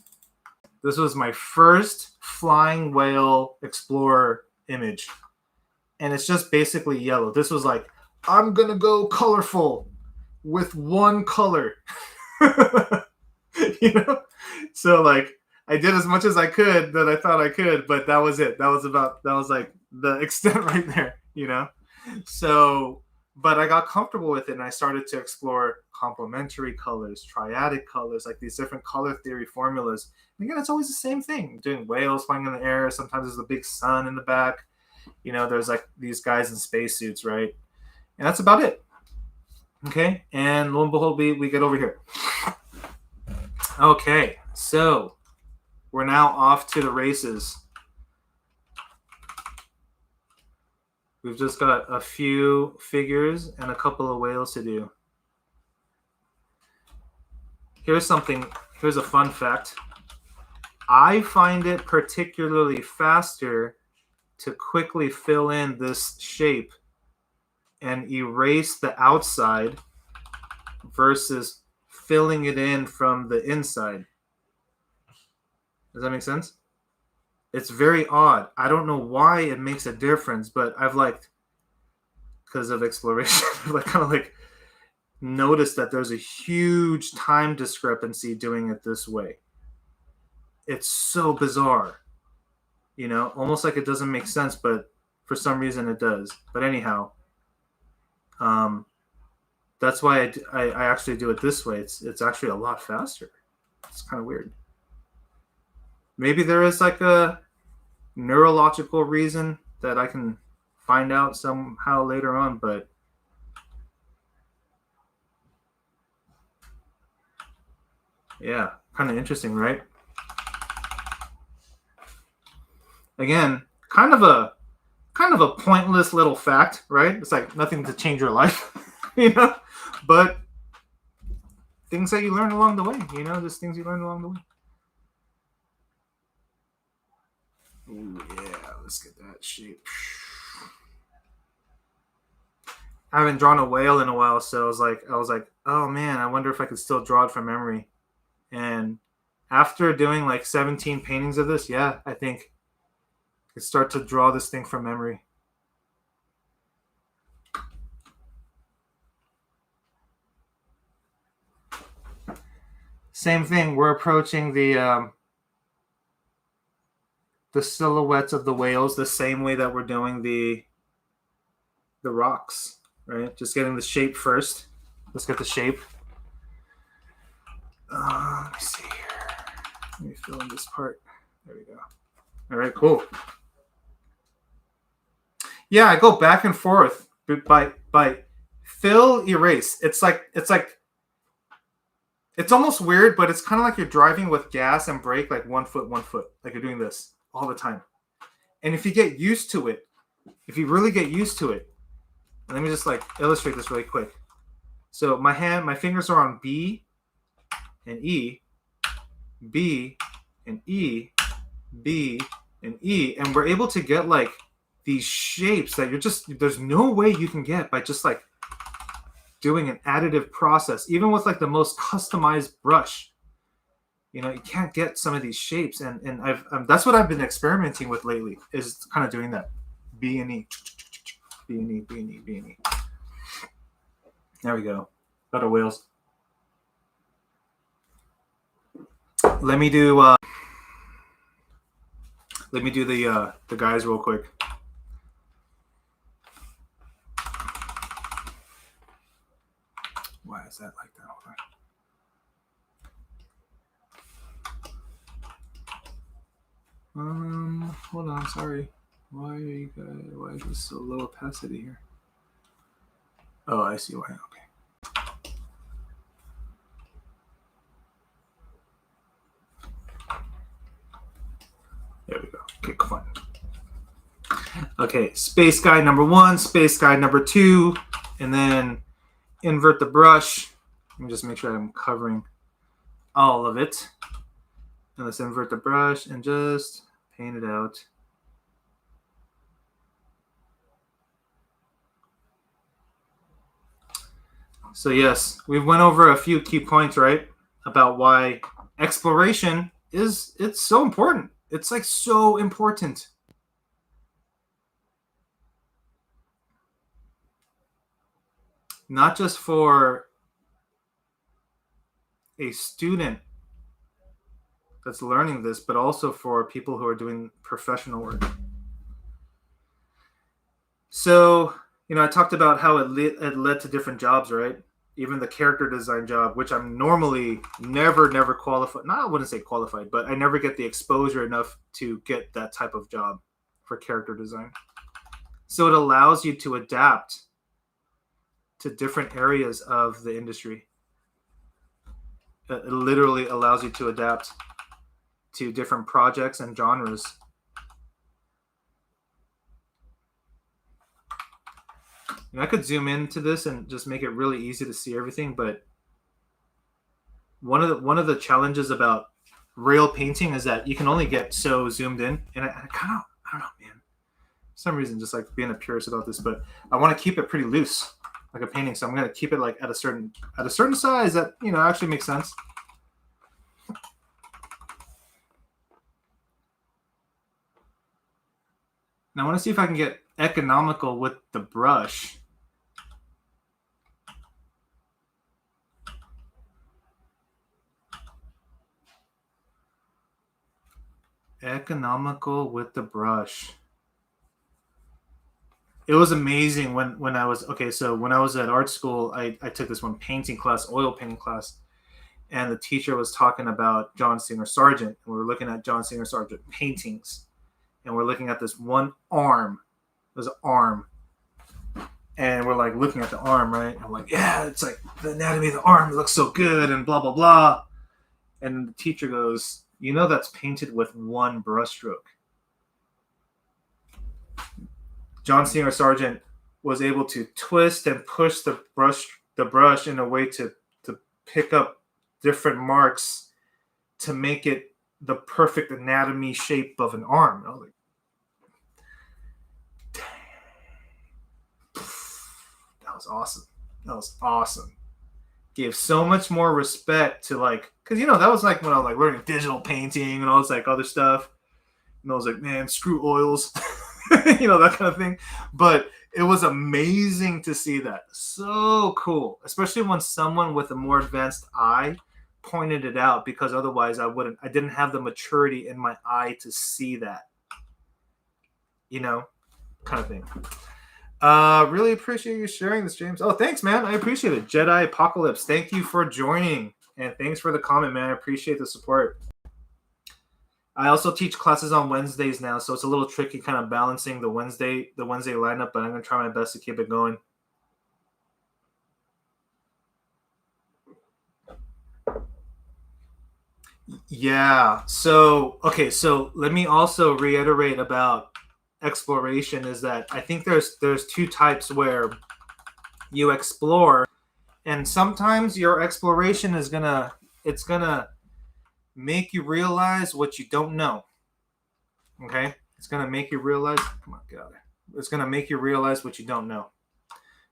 This was my first flying whale explorer image. And it's just basically yellow. This was like, I'm going to go colorful with one color. You know? So like, I did as much as I could that I thought I could, but that was it. That was like the extent right there, you know? So, but I got comfortable with it and I started to explore complementary colors, triadic colors, like these different color theory formulas. And again, it's always the same thing. Doing whales flying in the air. Sometimes there's a big sun in the back. You know, there's like these guys in spacesuits, right? And that's about it. Okay. And lo and behold, we get over here. Okay. So we're now off to the races. We've just got a few figures and a couple of whales to do. Here's a fun fact. I find it particularly faster to quickly fill in this shape and erase the outside versus filling it in from the inside. Does that make sense? It's very odd. I don't know why it makes a difference, but I've liked, because of exploration, like kind of like noticed that there's a huge time discrepancy doing it this way. It's so bizarre, you know, almost like it doesn't make sense, but for some reason it does. But anyhow, that's why I actually do it this way. It's actually a lot faster. It's kind of weird. Maybe there is like a neurological reason that I can find out somehow later on, but yeah, kind of interesting, right? Again, kind of a pointless little fact, right? It's like nothing to change your life, you know, but things that you learn along the way, you know, just things you learn along the way. Ooh, yeah, let's get that shape. I haven't drawn a whale in a while, so I was like, oh man, I wonder if I could still draw it from memory. And after doing like 17 paintings of this, yeah, I think I could start to draw this thing from memory. Same thing. We're approaching the silhouettes of the whales the same way that we're doing the rocks, right? Just getting the shape first. Let's get the shape. Let me see here. Let me fill in this part. There we go. All right, cool. Yeah, I go back and forth by fill, erase. It's almost weird, but it's kind of like you're driving with gas and brake, like 1 foot, 1 foot, like you're doing this all the time. And if you get used to it, if you really get used to it, and let me just like illustrate this really quick. So my fingers are on B and E, B and E, B and E, and we're able to get like these shapes that there's no way you can get by just like doing an additive process, even with like the most customized brush. You know, you can't get some of these shapes, and that's what I've been experimenting with lately, is kind of doing that. B and E, B and E, B and E, B and E. There we go. Got our whales. Let me do the guys real quick. Why is that like that? Hold on, sorry. Why is this so low opacity here? Oh, I see why. Okay. There we go. Okay, fun. Okay, space guide number 1, space guide number 2, and then invert the brush. Let me just make sure I'm covering all of it. And let's invert the brush and just paint it out. So yes, we went over a few key points, right? About why exploration it's so important. It's like so important. Not just for a student that's learning this, but also for people who are doing professional work. So, I talked about how it led to different jobs, right? Even the character design job, which I'm normally never qualified. No, I wouldn't say qualified, but I never get the exposure enough to get that type of job for character design. So it allows you to adapt to different areas of the industry. It literally allows you to adapt to different projects and genres. And I could zoom into this and just make it really easy to see everything, but one of the challenges about real painting is that you can only get so zoomed in, and I don't know, man. For some reason, just like being a purist about this, but I want to keep it pretty loose, like a painting. So I'm going to keep it like at a certain size that actually makes sense. Now I want to see if I can get economical with the brush. Economical with the brush. It was amazing when I was so when I was at art school, I took this one painting class, oil painting class, and the teacher was talking about John Singer Sargent. And we were looking at John Singer Sargent paintings, and we're looking at this one arm. There's an arm, and we're like looking at the arm, right? And I'm like, yeah, it's like the anatomy of the arm looks so good, and blah blah blah. And the teacher goes, that's painted with one brushstroke. John Singer Sargent was able to twist and push the brush in a way to pick up different marks to make it the perfect anatomy shape of an arm. I was like, dang. That was awesome. Gave so much more respect to because that was like when I was like learning digital painting and all this like other stuff. And I was like, man, screw oils. That kind of thing. But it was amazing to see that. So cool. Especially when someone with a more advanced eye pointed it out, because otherwise I didn't have the maturity in my eye to see that. Kind of thing. Really appreciate you sharing this, James. Oh, thanks, man. I appreciate it. Jedi Apocalypse, thank you for joining. And thanks for the comment, man. I appreciate the support. I also teach classes on Wednesdays now, so it's a little tricky kind of balancing the Wednesday lineup, but I'm going to try my best to keep it going. Yeah. So let me also reiterate about exploration is that I think there's two types where you explore, and sometimes your exploration is going to make you realize what you don't know. Okay? It's going to make you realize, it's going to make you realize what you don't know.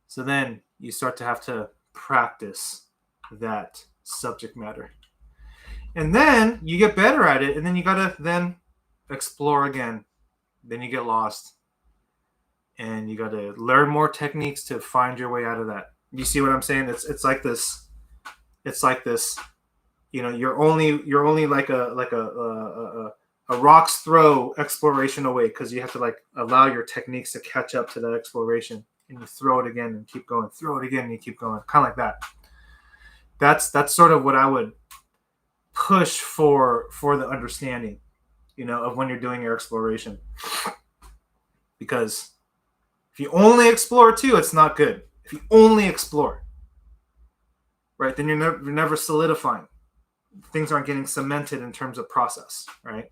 So then you start to have to practice that subject matter. And then you get better at it, and then you got to then explore again. Then you get lost. And you got to learn more techniques to find your way out of that. You see what I'm saying? It's like this. It's like this you're only like a rock's throw exploration away, because you have to like allow your techniques to catch up to that exploration, and you throw it again and keep going, throw it again and you keep going, kind of like that. That's sort of what I would push for the understanding, of when you're doing your exploration. Because if you only explore too, it's not good. If you only explore, right, then you're never solidifying. Things aren't getting cemented in terms of process, right?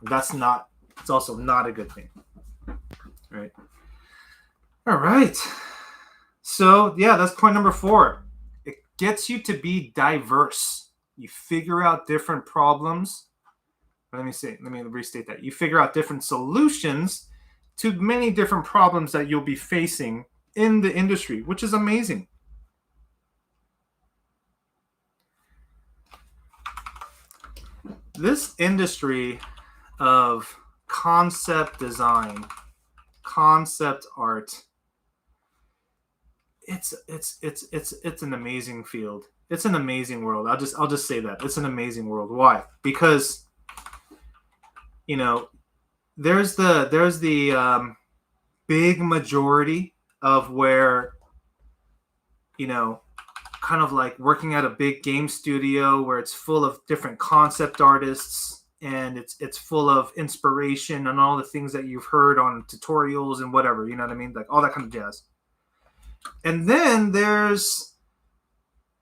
It's also not a good thing, right? All right. So yeah, that's point number 4. It gets you to be diverse. You figure out different problems. Let me restate that. You figure out different solutions to many different problems that you'll be facing in the industry, which is amazing. This industry of concept design, concept art, it's an amazing field. It's an amazing world. I'll just say that. It's an amazing world. Why? Because there's the big majority of where kind of like working at a big game studio where it's full of different concept artists, and it's full of inspiration and all the things that you've heard on tutorials and whatever, you know what I mean? Like all that kind of jazz. And then there's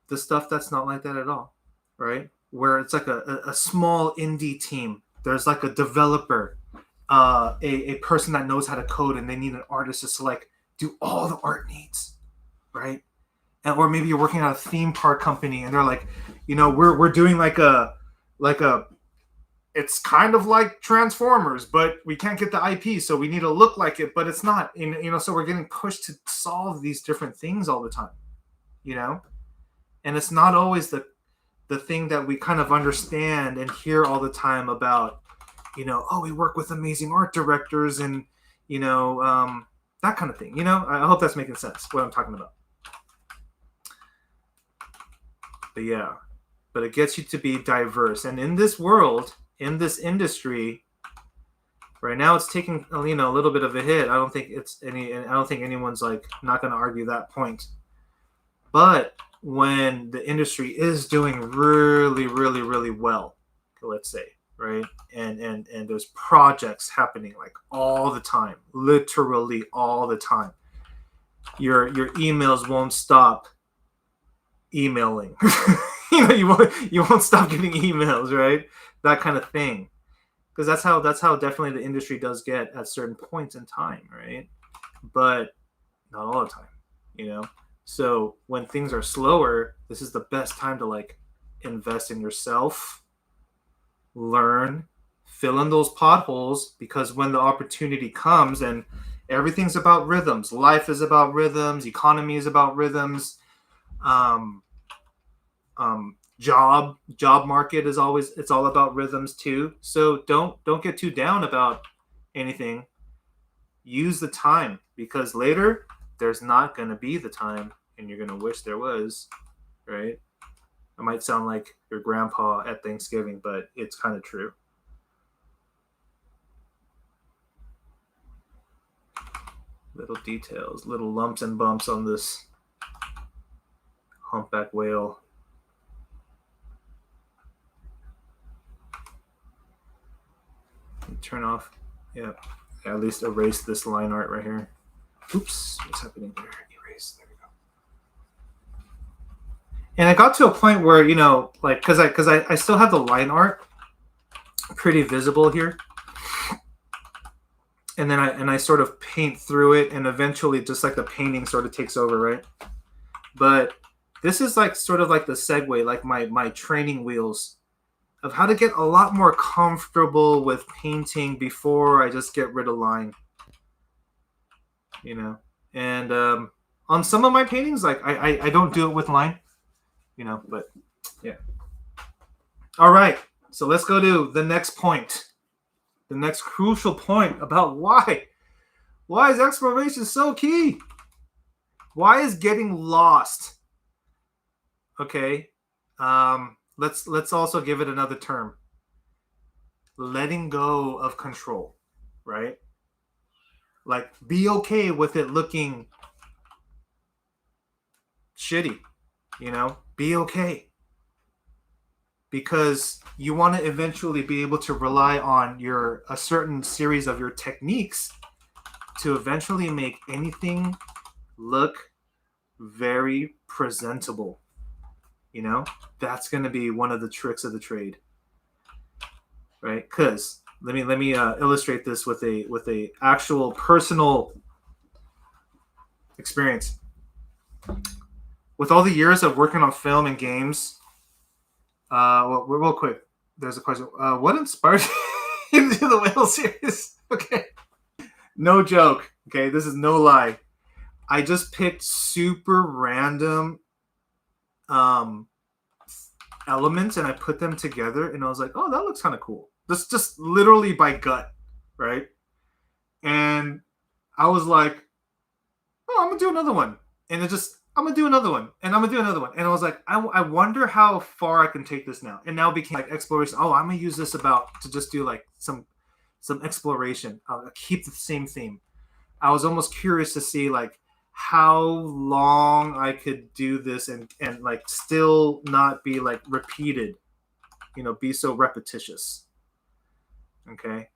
the stuff that's not like that at all, right? Where it's like a small indie team. There's like a developer, a person that knows how to code, and they need an artist just to like do all the art needs, right? And or maybe you're working at a theme park company, and they're like, we're doing like a it's kind of like Transformers, but we can't get the IP, so we need to look like it, but it's not. So we're getting pushed to solve these different things all the time, and it's not always the thing that we kind of understand and hear all the time about, we work with amazing art directors and, that kind of thing. I hope that's making sense, what I'm talking about. But yeah, but it gets you to be diverse. And in this world, in this industry, right now it's taking, a little bit of a hit. I don't think anyone's like not going to argue that point. But when the industry is doing really, really, really well, let's say, right, and there's projects happening like all the time, literally all the time, your emails won't stop emailing. You won't stop getting emails, right? That kind of thing, because that's how definitely the industry does get at certain points in time, right? But not all the time, So when things are slower, this is the best time to like invest in yourself, learn, fill in those potholes, because when the opportunity comes, and everything's about rhythms, life is about rhythms, economy is about rhythms, job market is always, it's all about rhythms too. So don't get too down about anything. Use the time, because later there's not going to be the time, and you're going to wish there was, right? It might sound like your grandpa at Thanksgiving, but it's kind of true. Little details, little lumps and bumps on this humpback whale. Turn off. Yeah, at least erase this line art right here. Oops, what's happening there? Erase. There we go. And I got to a point where, like, because I still have the line art pretty visible here, and then I sort of paint through it, and eventually just like the painting sort of takes over, right? But this is like sort of like the segue, like my training wheels of how to get a lot more comfortable with painting before I just get rid of line, and on some of my paintings, like I don't do it with line, but yeah. All right, so let's go to the next point, the next crucial point about why is exploration so key? Why is getting lost? Okay. let's also give it another term. Letting go of control, right? Like, be okay with it looking shitty, be okay, because you want to eventually be able to rely on a certain series of your techniques to eventually make anything look very presentable. That's going to be one of the tricks of the trade, right? Because let me illustrate this with a actual personal experience. With all the years of working on film and games, well, real quick, there's a question. What inspired you to do the whale series? Okay, no joke. Okay, this is no lie. I just picked super random um, elements and I put them together, and I was like, oh, that looks kind of cool. Just literally by gut, right? And I was like, oh, I'm gonna do another one, and I'm gonna do another one, and I'm gonna do another one, and I was like, I wonder how far I can take this now, and now it became like exploration. Oh, I'm gonna use this to just do like some exploration. I'll keep the same theme. I was almost curious to see like how long I could do this and like still not be like repeated, be so repetitious. Okay.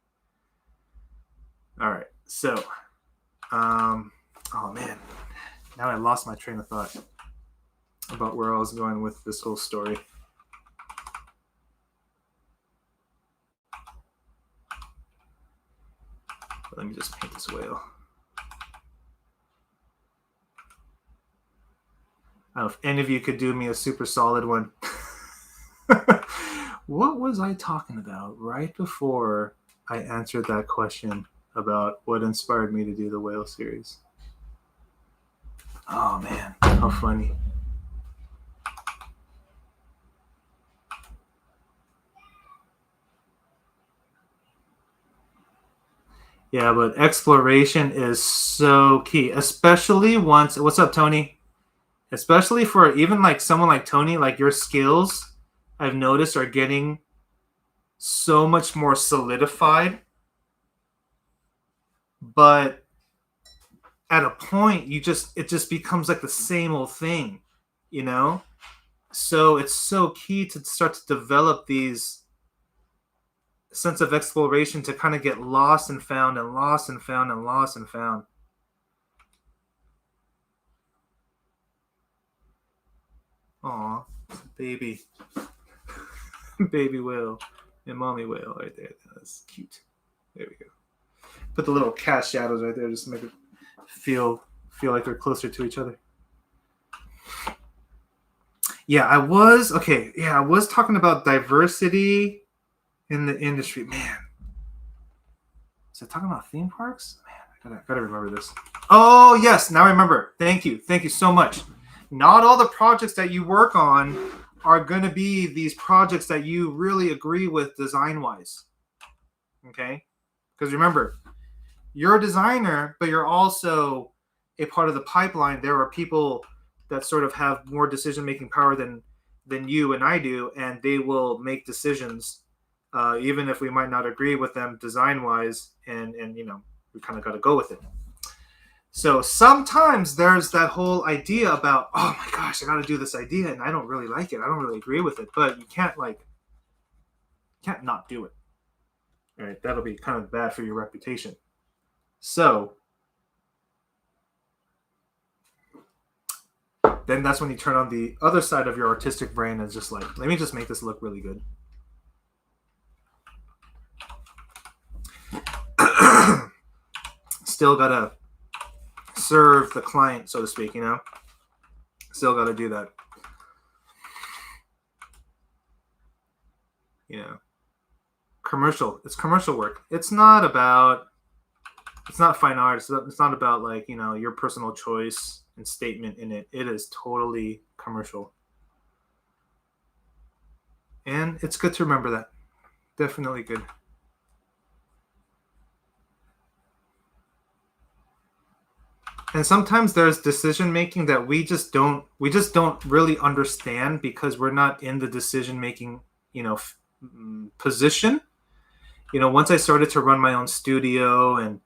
All right. So, oh man, now I lost my train of thought about where I was going with this whole story. Let me just paint this whale. I don't know if any of you could do me a super solid one. What was I talking about right before I answered that question about what inspired me to do the whale series? Oh man, how funny. Yeah, but exploration is so key, especially once. What's up, Tony? Especially for even like someone like Tony, like your skills, I've noticed are getting so much more solidified. But at a point, it just becomes like the same old thing, So it's so key to start to develop these sense of exploration to kind of get lost and found and lost and found and lost and found. Aw, baby. Baby whale and mommy whale right there. That's cute. There we go. Put the little cat shadows right there just to make it feel like they're closer to each other. Yeah, I was talking about diversity in the industry. Man, is it talking about theme parks? Man, I gotta remember this. Oh yes, now I remember. Thank you so much. Not all the projects that you work on are going to be these projects that you really agree with design-wise. Okay? Because remember, you're a designer, but you're also a part of the pipeline. There are people that sort of have more decision-making power than you and I do, and they will make decisions, even if we might not agree with them design-wise, and we kind of got to go with it. So sometimes there's that whole idea about, oh my gosh, I got to do this idea and I don't really like it. I don't really agree with it, but you can't not do it. All right, that'll be kind of bad for your reputation. So then that's when you turn on the other side of your artistic brain and it's just like, let me just make this look really good. Still gotta serve the client, so to speak, Still got to do that. It's commercial work. It's not fine art. It's not about like, your personal choice and statement in it. It is totally commercial. And it's good to remember that. Definitely good. And sometimes there's decision making that we just don't really understand because we're not in the decision making, position. Once I started to run my own studio and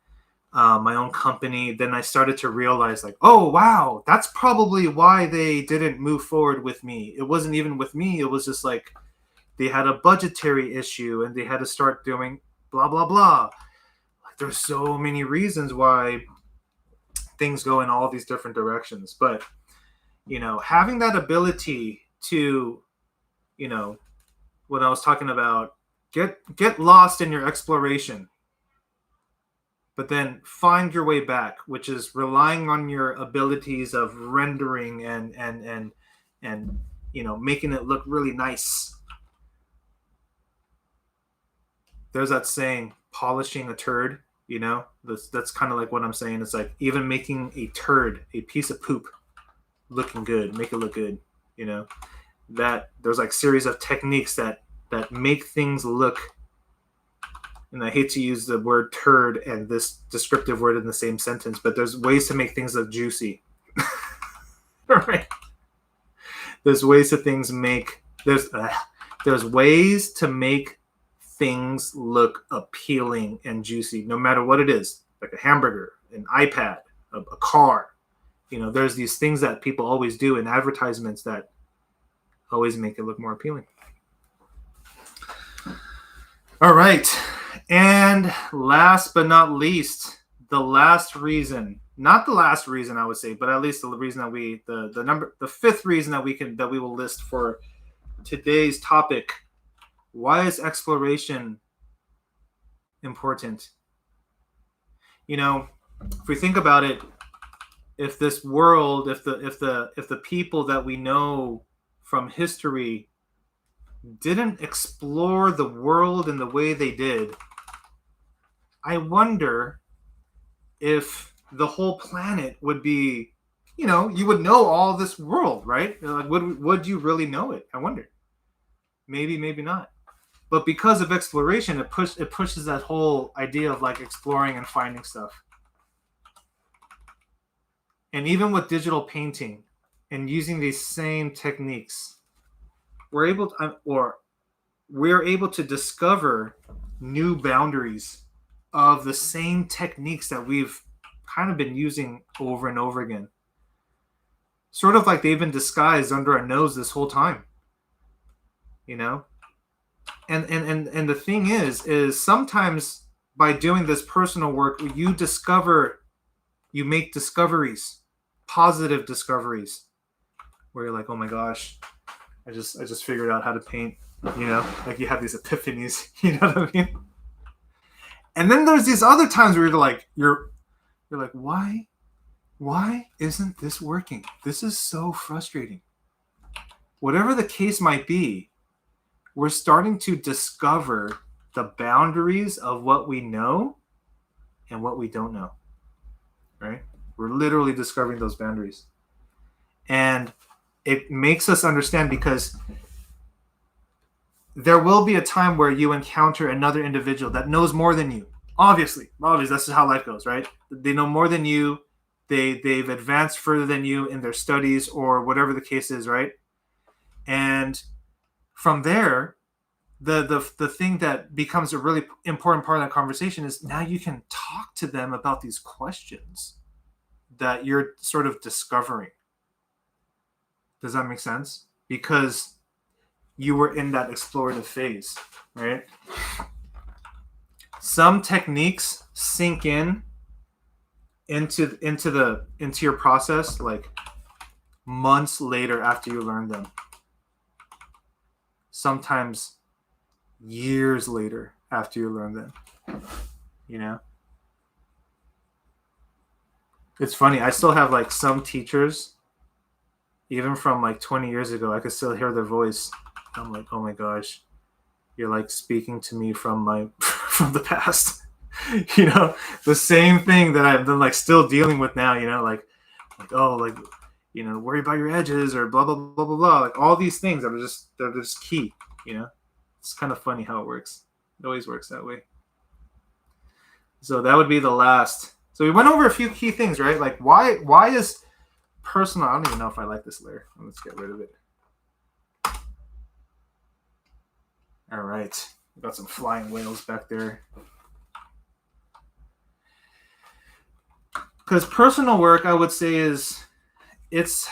my own company, then I started to realize, like, oh wow, that's probably why they didn't move forward with me. It wasn't even with me. It was just like they had a budgetary issue and they had to start doing blah blah blah. Like, there's so many reasons why things go in all these different directions. But having that ability to, what I was talking about, get lost in your exploration, but then find your way back, which is relying on your abilities of rendering and making it look really nice. There's that saying, polishing a turd. That's kind of like what I'm saying. It's like even making a turd, a piece of poop, looking good, make it look good. That there's like series of techniques that make things look, and I hate to use the word turd and this descriptive word in the same sentence, but there's ways to make things look juicy. Right? There's ways to things make there's ways to make things look appealing and juicy, no matter what it is, like a hamburger, an iPad, a car. There's these things that people always do in advertisements that always make it look more appealing. All right. And last but not least, the last reason, not the last reason I would say, but at least the reason that the fifth reason that we will list for today's topic. Why is exploration important? If we think about it, if this world, if the people that we know from history didn't explore the world in the way they did, I wonder if the whole planet would be, you would know all this world, right? Like, would you really know it? I wonder. Maybe not. But because of exploration, it pushes that whole idea of like exploring and finding stuff. And even with digital painting and using these same techniques, we're able to discover new boundaries of the same techniques that we've kind of been using over and over again. Sort of like they've been disguised under our nose this whole time. And the thing is sometimes by doing this personal work, you make discoveries, positive discoveries, where you're like, oh my gosh, I just figured out how to paint. Like you have these epiphanies. You know what I mean? And then there's these other times where you're like, why isn't this working? This is so frustrating. Whatever the case might be, we're starting to discover the boundaries of what we know and what we don't know, right? We're literally discovering those boundaries. And it makes us understand, because there will be a time where you encounter another individual that knows more than you. Obviously, that's just how life goes, right? They know more than you. They've advanced further than you in their studies or whatever the case is, right? And from there, the thing that becomes a really important part of that conversation is now you can talk to them about these questions that you're sort of discovering. Does that make sense? Because you were in that explorative phase, right? Some techniques sink into your process like months later after you learn them. Sometimes years later after you learn them. It's funny. I still have like some teachers, even from like 20 years ago, I could still hear their voice. I'm like, oh my gosh, you're like speaking to me from the past. The same thing that I've been like still dealing with now, like worry about your edges or blah blah blah blah blah, like all these things that they're just key. It's kind of funny how it works. It always works that way. So that would be the last So we went over a few key things, right? Like why is personal? I don't even know if I like this layer. Let's get rid of it. All right. We've got some flying whales back there. Because personal work, I would say, is it's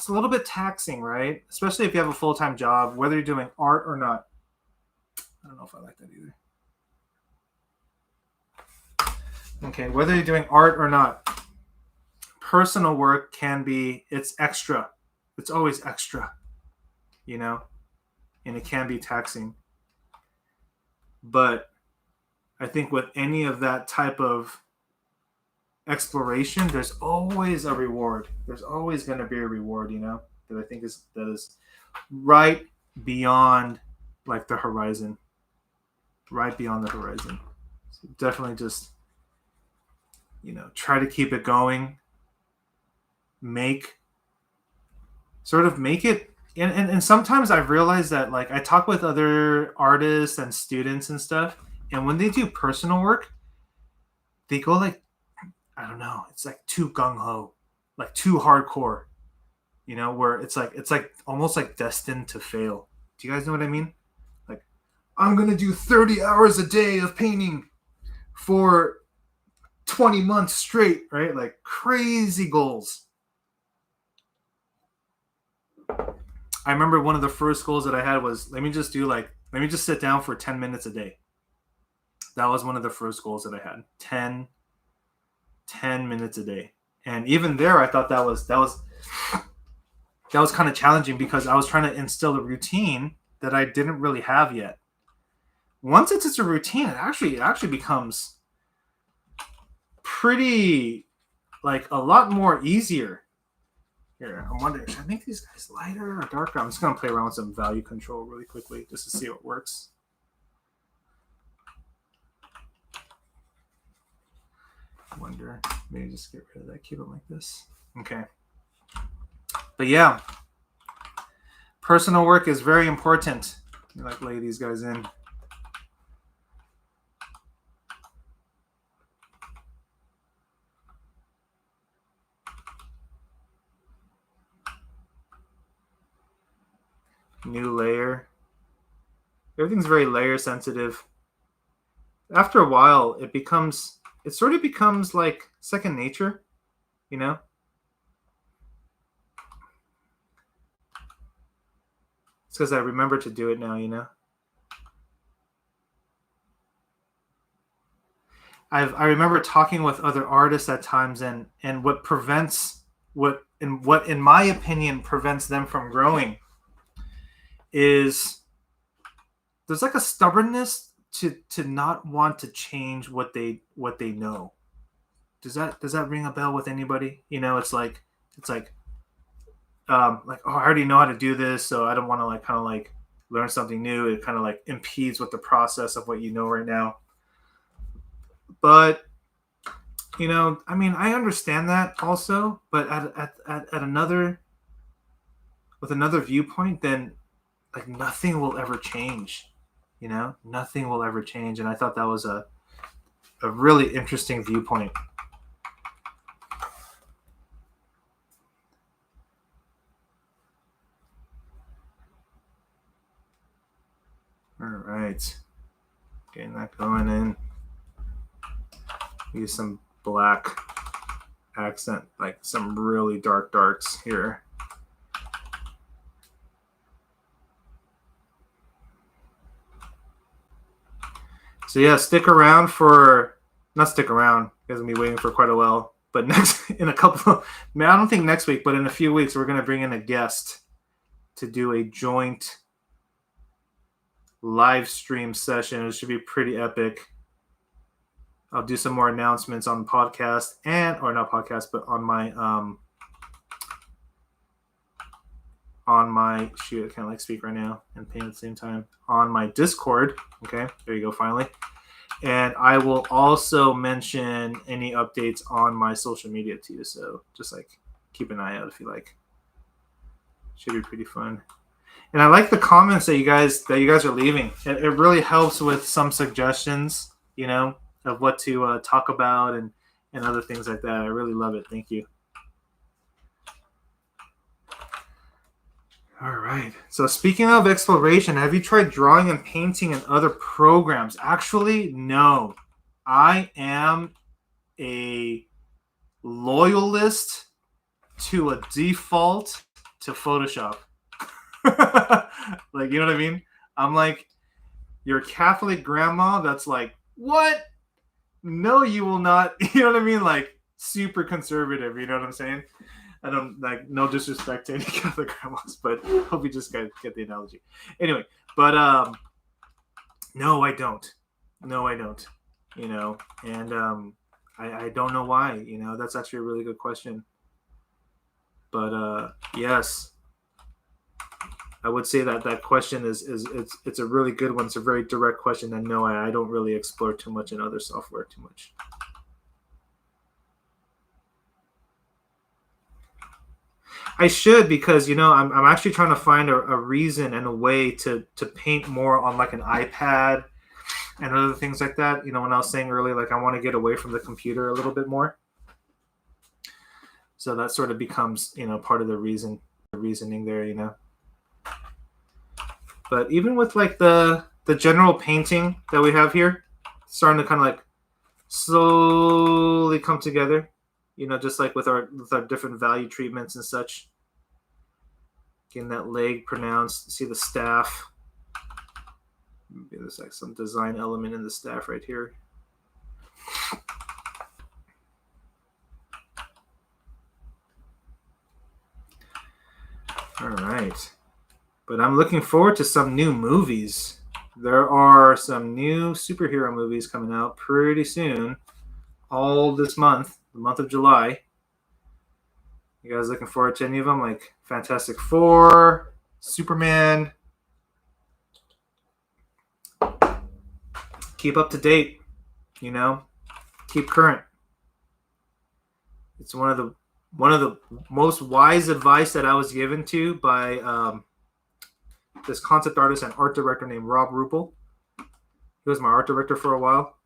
a little bit taxing, right? Especially if you have a full-time job, whether you're doing art or not. I don't know if I like that either. Okay, whether you're doing art or not, personal work can be, it's extra. It's always extra, you know? And it can be taxing. But I think with any of that type of exploration, there's always a reward. There's always going to be a reward, you know, that I think is right beyond like the horizon. Right beyond the horizon. So definitely just, you know, try to keep it going. Make it. And sometimes I've realized that, like, I talk with other artists and students and stuff, and when they do personal work, they go like, I don't know, it's like too gung-ho, like too hardcore, you know, where it's like almost like destined to fail. Do you guys know what I mean? Like, I'm going to do 30 hours a day of painting for 20 months straight, right? Like crazy goals. I remember one of the first goals that I had was, let me just sit down for 10 minutes a day. That was one of the first goals that I had. 10 minutes a day. And even there, I thought that was kind of challenging because I was trying to instill a routine that I didn't really have yet. Once it's just a routine, it actually becomes pretty, like, a lot more easier. Here, I'm wondering, should I make these guys lighter or darker? I'm just going to play around with some value control really quickly just to see what works. I wonder, maybe just get rid of that, keep it like this. Okay. But yeah, personal work is very important. You like lay these guys in. New layer. Everything's very layer sensitive. After a while, it sort of becomes like second nature, you know? It's because I remember to do it now, you know? I remember talking with other artists at times, and what in my opinion prevents them from growing is there's like a stubbornness to not want to change what they know. Does that ring a bell with anybody? You know, it's like oh, I already know how to do this, so I don't want to like kind of like learn something new. It kind of like impedes with the process of what you know right now. But you know, I mean, I understand that also, but at another, with another viewpoint, then like nothing will ever change, you know, nothing will ever change. And I thought that was a really interesting viewpoint. All right, getting that going in. Use some black accent, like some really dark darks here. So yeah, stick around for, not stick around, because I'm going to be waiting for quite a while, but in a couple of, I don't think next week, but in a few weeks, we're going to bring in a guest to do a joint live stream session. It should be pretty epic. I'll do some more announcements on the podcast or not podcast, but on my shoot, I can't like speak right now and paint at the same time, on my Discord. Okay, there you go, finally. And I will also mention any updates on my social media too. So just like keep an eye out if you like. Should be pretty fun. And I like the comments that you guys are leaving. It really helps with some suggestions, you know, of what to talk about and and other things like that. I really love it. Thank you. All right. So speaking of exploration, have you tried drawing and painting in other programs? Actually, no. I am a loyalist to a default to Photoshop. Like, you know what I mean? I'm like your Catholic grandma that's like, what? No, you will not. You know what I mean? Like super conservative. You know what I'm saying? I don't like, no disrespect to any Catholic grandmas, but hope you just get the analogy. Anyway, but no, I don't. No, I don't. You know, and I don't know why. You know, that's actually a really good question. But yes, I would say that question is it's a really good one. It's a very direct question, and no, I don't really explore too much in other software too much. I should, because you know I'm actually trying to find a reason and a way to paint more on like an iPad and other things like that. You know, when I was saying earlier, like I want to get away from the computer a little bit more. So that sort of becomes, you know, part of the reasoning there, you know. But even with like the general painting that we have here, starting to kind of like slowly come together, you know, just like with our different value treatments and such. Getting that leg pronounced. See the staff. Maybe there's like some design element in the staff right here. All right. But I'm looking forward to some new movies. There are some new superhero movies coming out pretty soon. All this month, the month of July. You guys looking forward to any of them? Like Fantastic Four, Superman. Keep up to date, you know. Keep current. It's one of the most wise advice that I was given to by this concept artist and art director named Rob Ruppel. He was my art director for a while,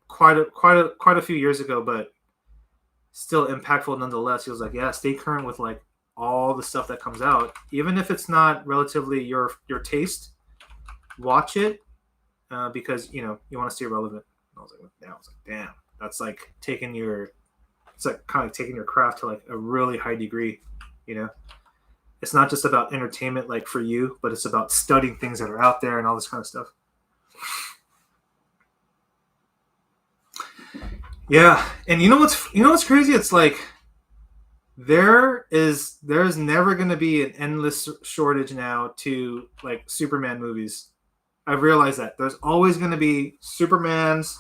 quite a few years ago, but still impactful nonetheless. He was like, yeah, stay current with like all the stuff that comes out, even if it's not relatively your taste. Watch it because you know you want to stay relevant. And I was like, damn, that's like taking your, it's like kind of taking your craft to like a really high degree. You know, it's not just about entertainment like for you, but it's about studying things that are out there and all this kind of stuff. Yeah, and you know what's crazy? It's like there's never going to be an endless shortage now to like Superman movies. I've realized that there's always going to be Supermans,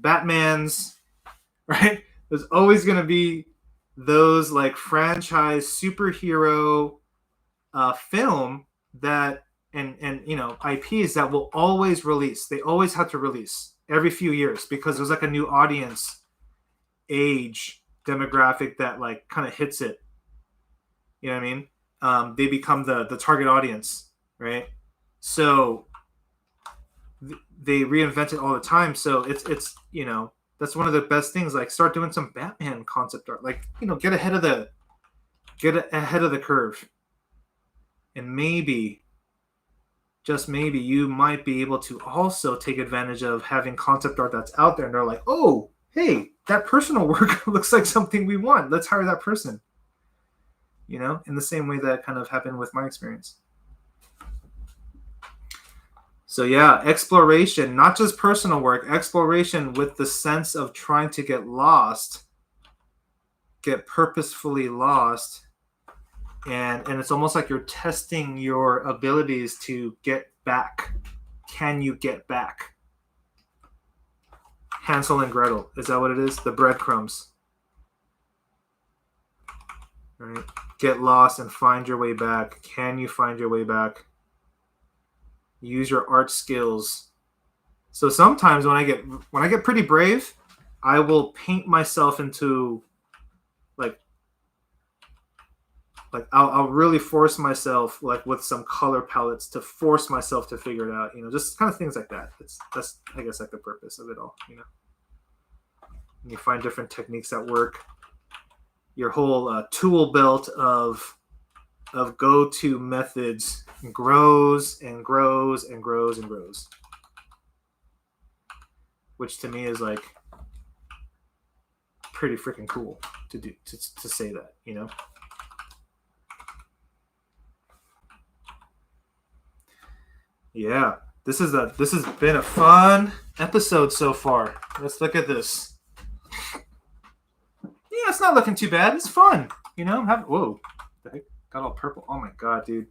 Batmans, right? There's always going to be those like franchise superhero film that and you know IPs that will always release. They always have to release every few years because there's like a new audience age demographic that like kind of hits it. You know what I mean? They become the target audience, right? So they reinvent it all the time. So it's you know, that's one of the best things. Like start doing some Batman concept art. Like, you know, get ahead of the curve. And maybe, just maybe, you might be able to also take advantage of having concept art that's out there. And they're like, oh, hey, that personal work looks like something we want. Let's hire that person. You know, in the same way that kind of happened with my experience. So yeah, exploration, not just personal work, exploration with the sense of trying to get lost, get purposefully lost. And it's almost like you're testing your abilities to get back. Can you get back? Hansel and Gretel. Is that what it is? The breadcrumbs. Right? Get lost and find your way back. Can you find your way back? Use your art skills. So sometimes when I get pretty brave, I will paint myself into like I'll really force myself like with some color palettes to force myself to figure it out, you know, just kind of things like that. That's I guess like the purpose of it all, you know. You find different techniques that work. Your whole tool belt of go-to methods grows and grows and grows and grows, which to me is like pretty freaking cool to do, to say that, you know. Yeah, this has been a fun episode so far. Let's look at this. Yeah, it's not looking too bad. It's fun, you know. Whoa, the heck got all purple. Oh my god, dude,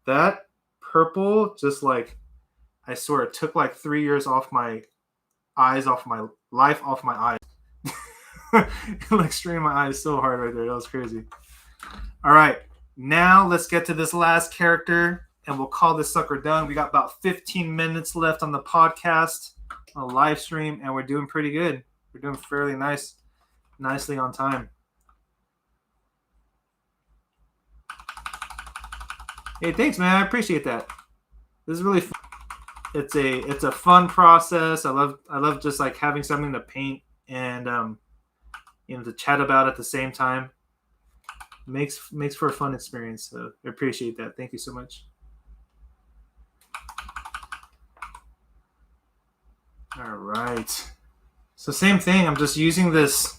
that purple just like, I swear it took like 3 years off my eyes, off my life, off my eyes. Like strained my eyes so hard right there. That was crazy. All right, now let's get to this last character and we'll call this sucker done. We got about 15 minutes left on the podcast, on the live stream, and we're doing pretty good. We're doing fairly nicely on time. Hey, thanks, man. I appreciate that. This is really fun. It's a fun process. I love just like having something to paint and to chat about at the same time. Makes for a fun experience. So I appreciate that. Thank you so much. All right. So same thing. I'm just using this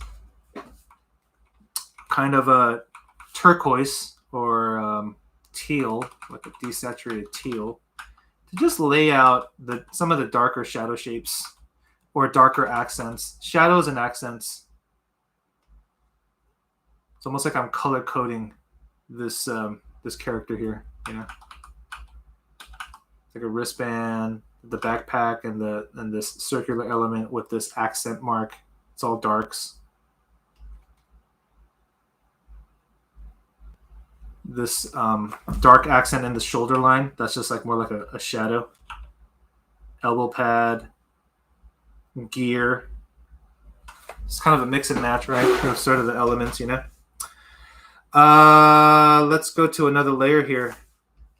kind of a turquoise or teal, like a desaturated teal, to just lay out some of the darker shadow shapes or darker accents, shadows and accents. It's almost like I'm color coding this character here, you know. It's like a wristband, the backpack, and this circular element with this accent mark. It's all darks. This dark accent in the shoulder line, that's just like more like a shadow. Elbow pad, gear. It's kind of a mix and match, right? Sort of the elements, you know. Let's go to another layer here.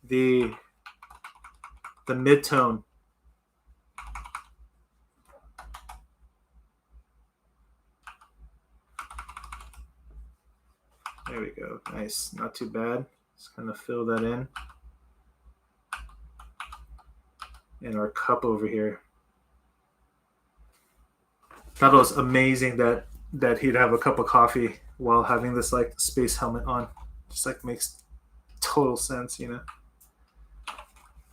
The mid-tone. There we go. Nice. Not too bad. Just kind of fill that in. And our cup over here. That was amazing that he'd have a cup of coffee while having this like space helmet on. Just like makes total sense, you know.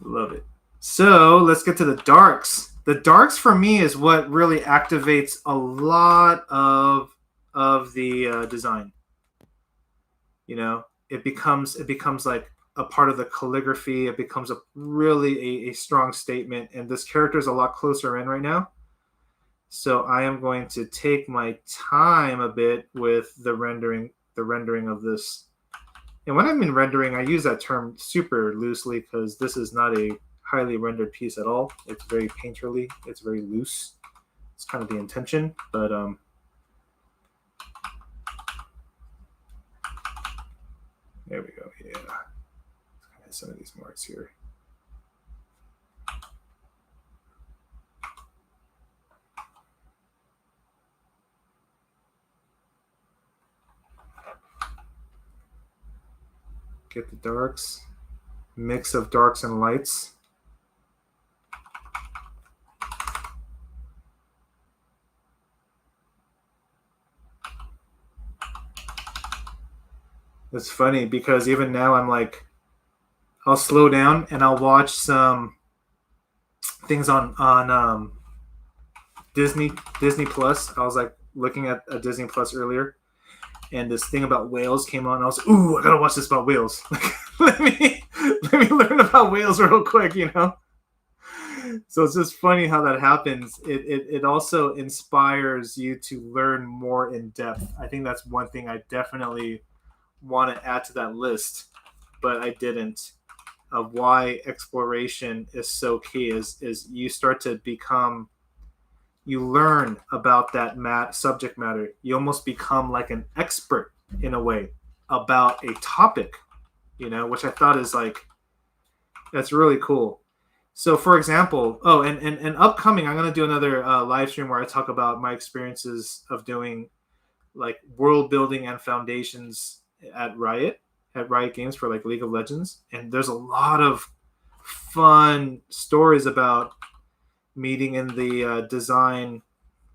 Love it. So let's get to the darks. The darks for me is what really activates a lot of the design. You know, it becomes like a part of the calligraphy. It becomes really a strong statement. And this character is a lot closer in right now. So I am going to take my time a bit with the rendering of this. And when I mean rendering, I use that term super loosely because this is not a highly rendered piece at all. It's very painterly. It's very loose. It's kind of the intention, but there we go. Yeah, some of these marks here. Get the darks, mix of darks and lights. It's funny because even now I'm like, I'll slow down and I'll watch some things on Disney Plus. I was like looking at a Disney Plus earlier, and this thing about whales came on. I was like, ooh, I gotta watch this about whales. let me learn about whales real quick, you know. So it's just funny how that happens. It also inspires you to learn more in depth. I think that's one thing I definitely want to add to that list, but I didn't, of why exploration is so key is you start to become, you learn about that subject matter. You almost become like an expert in a way about a topic, you know, which I thought is like, that's really cool. So, for example, and upcoming, I'm going to do another live stream where I talk about my experiences of doing like world building and foundations at Riot Games for like League of Legends. And there's a lot of fun stories about meeting in the design,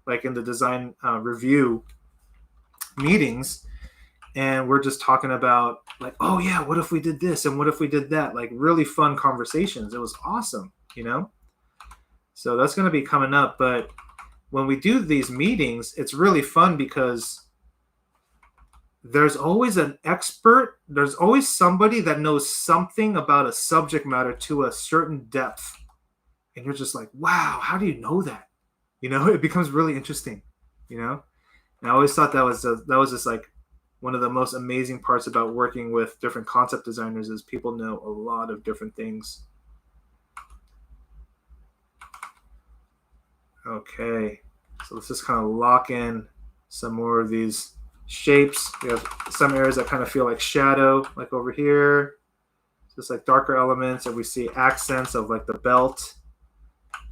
like in the design review meetings. And we're just talking about like, oh yeah, what if we did this and what if we did that? Like really fun conversations. It was awesome, you know? So that's going to be coming up. But when we do these meetings, it's really fun because there's always an expert. There's always somebody that knows something about a subject matter to a certain depth. And you're just like, wow, how do you know that? You know, it becomes really interesting, you know? And I always thought that was just like one of the most amazing parts about working with different concept designers is people know a lot of different things. Okay, so let's just kind of lock in some more of these shapes. We have some areas that kind of feel like shadow, like over here, just like darker elements, and we see accents of like the belt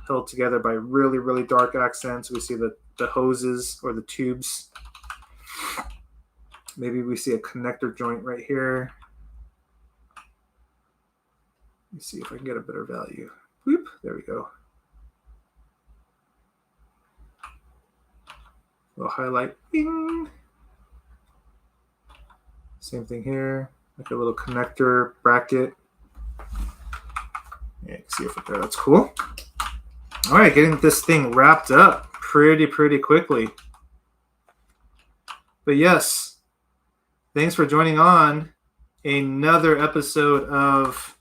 held together by really, really dark accents. We see the hoses or the tubes. Maybe we see a connector joint right here. Let me see if I can get a better value. Whoop, there we go. A little highlight. Bing. Same thing here. Like a little connector bracket. Yeah, you can see it from there. That's cool. All right, getting this thing wrapped up pretty quickly. But yes, thanks for joining on another episode of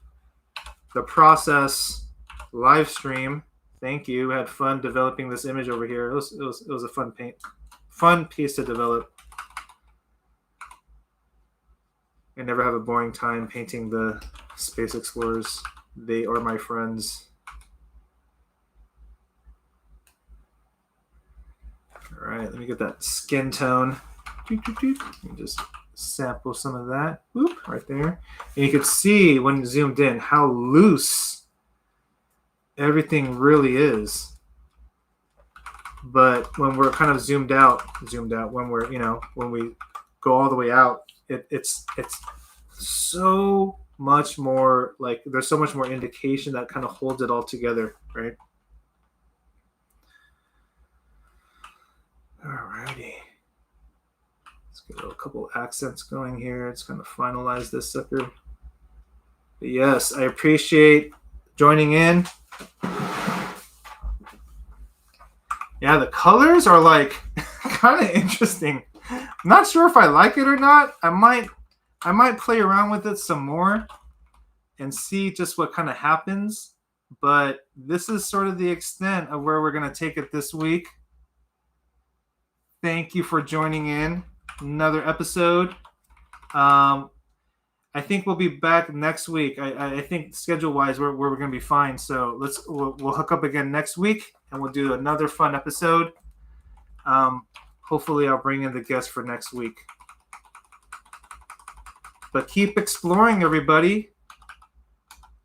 the Process live stream. Thank you. I had fun developing this image over here. It was a fun piece to develop. I never have a boring time painting the space explorers. They are my friends. All right, let me get that skin tone. Let me just sample some of that. Whoop, right there. And you can see when zoomed in how loose everything really is. But when we're kind of zoomed out, when we're, when we go all the way out, it's so much more like there's so much more indication that kind of holds it all together, right? Alrighty. Let's get a couple accents going here. It's going to finalize this sucker. But yes, I appreciate joining in. Yeah, the colors are like kind of interesting. I'm not sure if I like it or not. I might play around with it some more and see just what kind of happens. But this is sort of the extent of where we're going to take it this week. Thank you for joining in another episode. I think we'll be back next week. I think schedule-wise, we're going to be fine. So we'll hook up again next week, and we'll do another fun episode. Hopefully, I'll bring in the guest for next week. But keep exploring, everybody.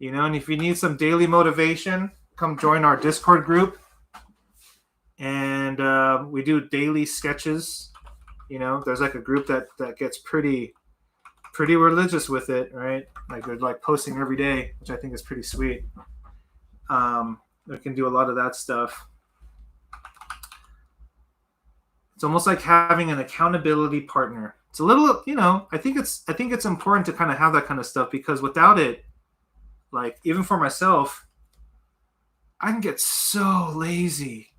And if you need some daily motivation, come join our Discord group. And we do daily sketches. There's like a group that gets pretty religious with it, right? Like they're like posting every day, which I think is pretty sweet. We can do a lot of that stuff. It's almost like having an accountability partner. It's a little, I think it's important to kind of have that kind of stuff because without it, like even for myself, I can get so lazy,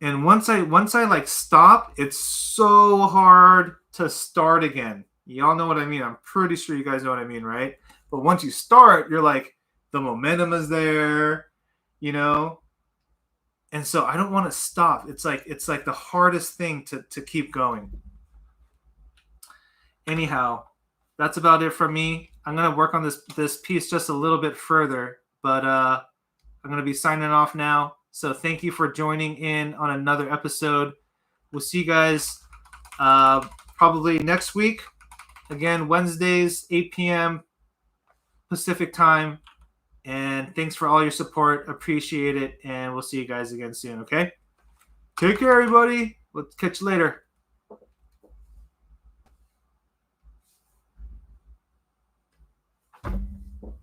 And once I like stop, it's so hard to start again. Y'all know what I mean. I'm pretty sure you guys know what I mean, right? But once you start, you're like, the momentum is there, And so I don't want to stop. It's like the hardest thing to keep going. Anyhow, that's about it for me. I'm gonna work on this piece just a little bit further, but I'm gonna be signing off now. So thank you for joining in on another episode. We'll see you guys probably next week. Again, Wednesdays, 8 p.m. Pacific time. And thanks for all your support. Appreciate it. And we'll see you guys again soon, okay? Take care, everybody. We'll catch you later.